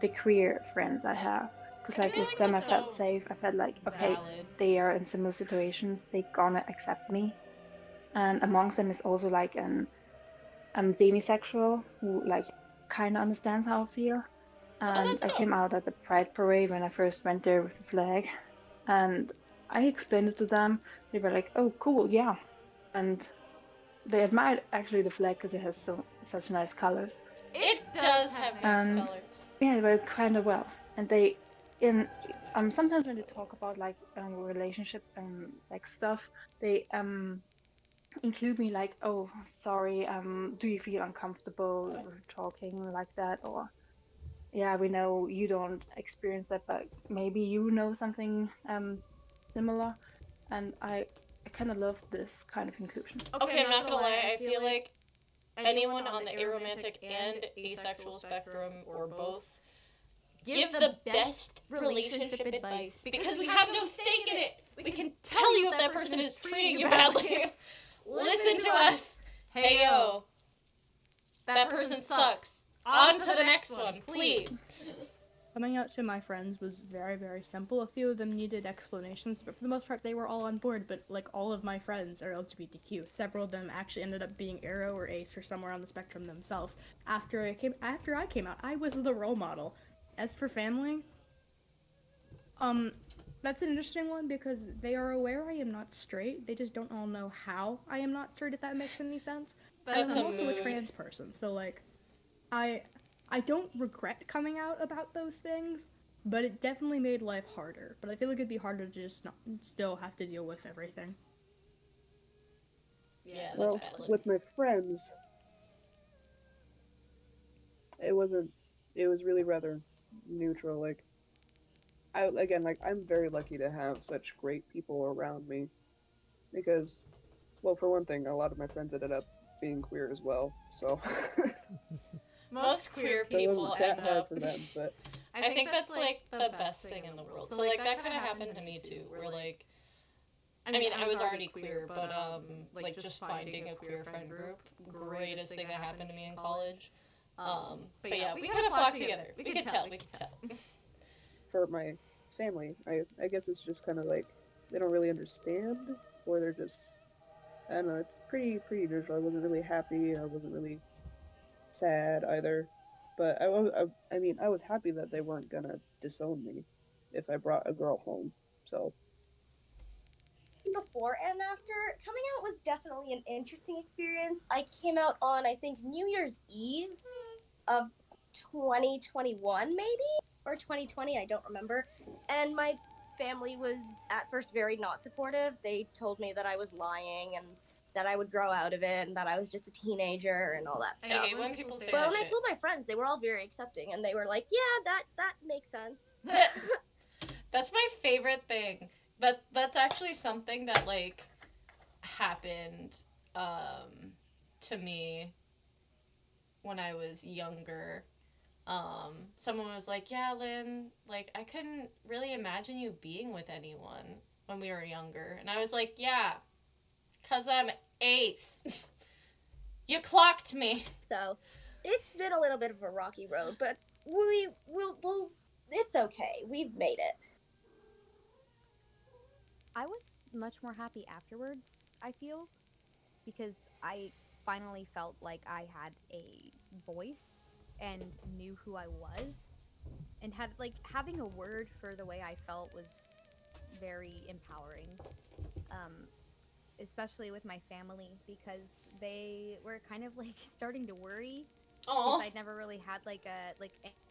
the queer friends I have, because like with them I felt safe. I felt like okay, they are in similar situations, they gonna accept me, and amongst them is also like an demisexual who like kind of understands how I feel. And I came out at the Pride Parade when I first went there with the flag, and I explained it to them. They were like, "Oh, cool, yeah," and they admired actually the flag because it has such nice colors. It does have nice colors. Yeah, they were kind of well, and they in sometimes when they talk about like relationship and sex stuff, they include me like, "Oh, sorry, do you feel uncomfortable with talking like that?" Or yeah, we know you don't experience that, but maybe you know something similar, and I kind of love this kind of inclusion. Okay, I'm not gonna lie, I feel like anyone on the aromantic and asexual spectrum, or both, give the best relationship advice because we have no stake in it. We can tell you if that person is treating you badly. Listen to us. Hey yo, that person sucks. On to the next one, please. Coming out to my friends was very, very simple. A few of them needed explanations, but for the most part, they were all on board. But like all of my friends are LGBTQ. Several of them actually ended up being aro or ace or somewhere on the spectrum themselves. After I came out, I was the role model. As for family, that's an interesting one because they are aware I am not straight. They just don't all know how I am not straight, if that makes any sense. And I'm also a trans person, so like, I don't regret coming out about those things, but it definitely made life harder. But I feel like it'd be harder to just not still have to deal with everything. Yeah, that's well, valid. with my friends, it was really rather neutral. Like I'm very lucky to have such great people around me because, well, for one thing, a lot of my friends ended up being queer as well, so Most queer so it people wasn't that end hard up. for them, but I think that's like the best thing in the world. So like that kind of happened to me too. Where like, I mean, I was already queer, but like just finding a queer friend group, greatest thing that happened to me in college. But yeah, we kind of flocked together. We could tell. for my family, I guess it's just kind of like they don't really understand, or they're just, I don't know. It's pretty neutral. I wasn't really happy. I wasn't really sad either. But I mean, I was happy that they weren't gonna disown me if I brought a girl home. So Before and after, coming out was definitely an interesting experience. I came out on, I think, New Year's Eve of 2021, maybe? Or 2020, I don't remember. And my family was at first very not supportive. They told me that I was lying and that I would grow out of it and that I was just a teenager and all that stuff. I hate when people say But that when I shit. told my friends, they were all very accepting and they were like, yeah, that makes sense. That's my favorite thing. That's actually something that like happened to me when I was younger. Someone was like, "Yeah, Lynn, like I couldn't really imagine you being with anyone when we were younger." And I was like, "Yeah, 'cause I'm ace." You clocked me. So, it's been a little bit of a rocky road, but we'll it's okay. We've made it. I was much more happy afterwards, I feel, because I finally felt like I had a voice and knew who I was, and had like having a word for the way I felt was very empowering. Um, Especially with my family because they were kind of like starting to worry because I'd never really had like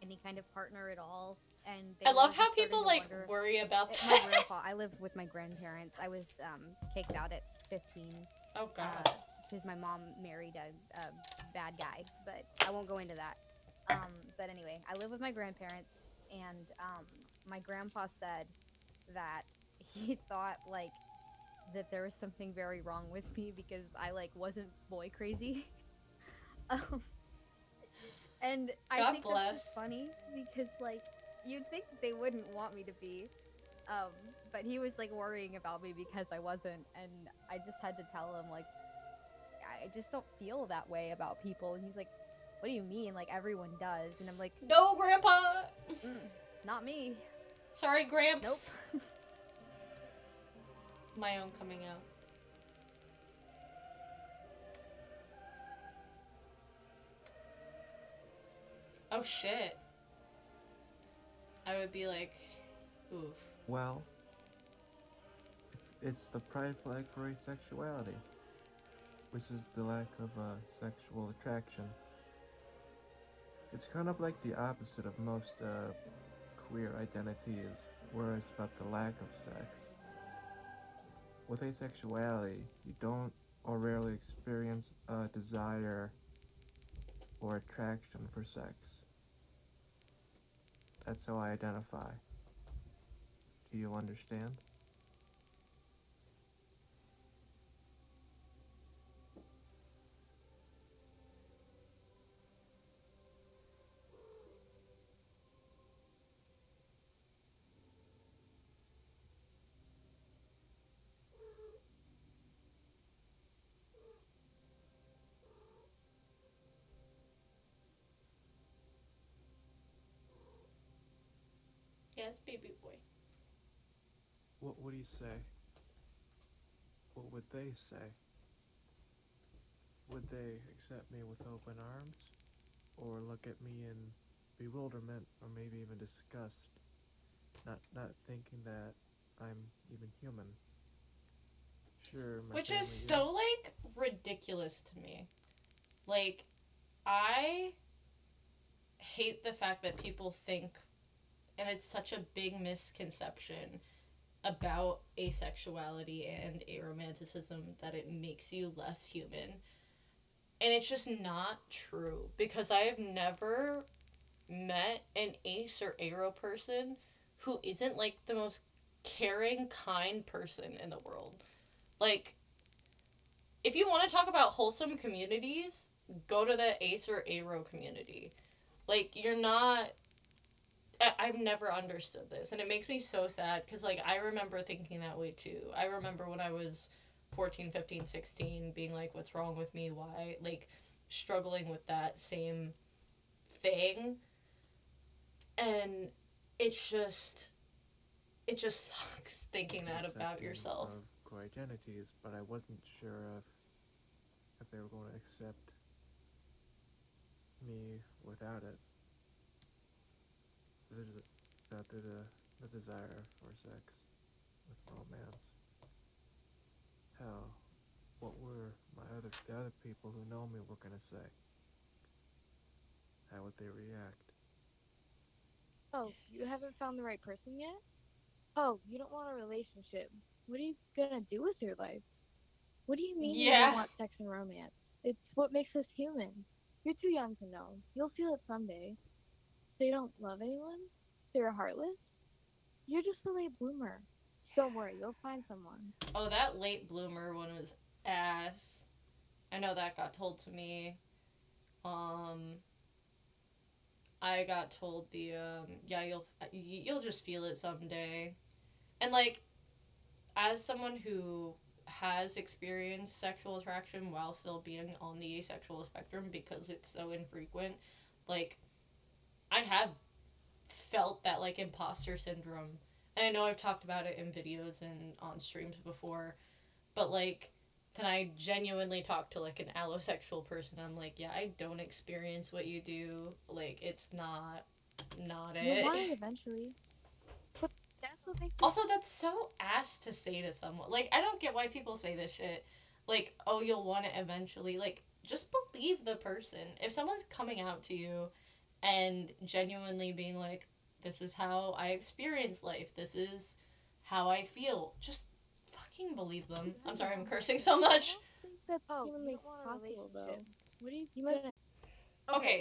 any kind of partner at all. And I love how people like worry about that. My grandpa. I live with my grandparents. I was kicked out at 15. Oh god. Because my mom married a bad guy, but I won't go into that. But anyway, I live with my grandparents, and my grandpa said that he thought like that there was something very wrong with me because I like wasn't boy crazy. And I God think bless. that's just funny because, like, you'd think they wouldn't want me to be. But he was, like, worrying about me because I wasn't, and I just had to tell him, like, I just don't feel that way about people. And he's like, what do you mean? Like, everyone does. And I'm like, no, Grandpa! Not me. Sorry, Gramps. Nope. My own coming out. Oh shit. I would be like, oof. Well, it's the pride flag for asexuality, which is the lack of sexual attraction. It's kind of like the opposite of most queer identities, where it's about the lack of sex. With asexuality, you don't or rarely experience a desire or attraction for sex. That's how I identify. Do you understand? Yes, baby boy. What would he say? What would they say? Would they accept me with open arms? Or look at me in bewilderment or maybe even disgust, not thinking that I'm even human? Sure, my Which family is so, like, ridiculous to me. Like, I hate the fact that people think, and it's such a big misconception about asexuality and aromanticism, that it makes you less human. And it's just not true, because I have never met an ace or aro person who isn't, like, the most caring, kind person in the world. Like, if you want to talk about wholesome communities, go to the ace or aro community. Like, you're not... I've never understood this, and it makes me so sad, because, like, I remember thinking that way, too. I remember when I was 14, 15, 16, being like, what's wrong with me? Why? Like, struggling with that same thing. And it just sucks thinking that about yourself. Of queer identities, but I wasn't sure if they were going to accept me without it. Without the desire for sex with romance. How? What were the other people who know me were gonna say? How would they react? Oh, you haven't found the right person yet? Oh, you don't want a relationship. What are you gonna do with your life? What do you mean you don't want sex and romance? It's what makes us human. You're too young to know. You'll feel it someday. They don't love anyone? They're heartless? You're just a late bloomer. Don't worry, you'll find someone. Oh, that late bloomer one was ass. I know that got told to me. I got told yeah, you'll just feel it someday. And, like, as someone who has experienced sexual attraction while still being on the asexual spectrum, because it's so infrequent, like, I have felt that, like, imposter syndrome. And I know I've talked about it in videos and on streams before, but, like, then I genuinely talk to, like, an allosexual person. I'm like, yeah, I don't experience what you do. Like, it's not it. You'll want it eventually. But that's what makes Also, that's so ass to say to someone. Like, I don't get why people say this shit. Like, oh, you'll want it eventually. Like, just believe the person. If someone's coming out to you and genuinely being like, this is how I experience life, this is how I feel, just fucking believe them. I'm sorry, I'm cursing so much. That's humanly possible, though. What are you gonna... Okay,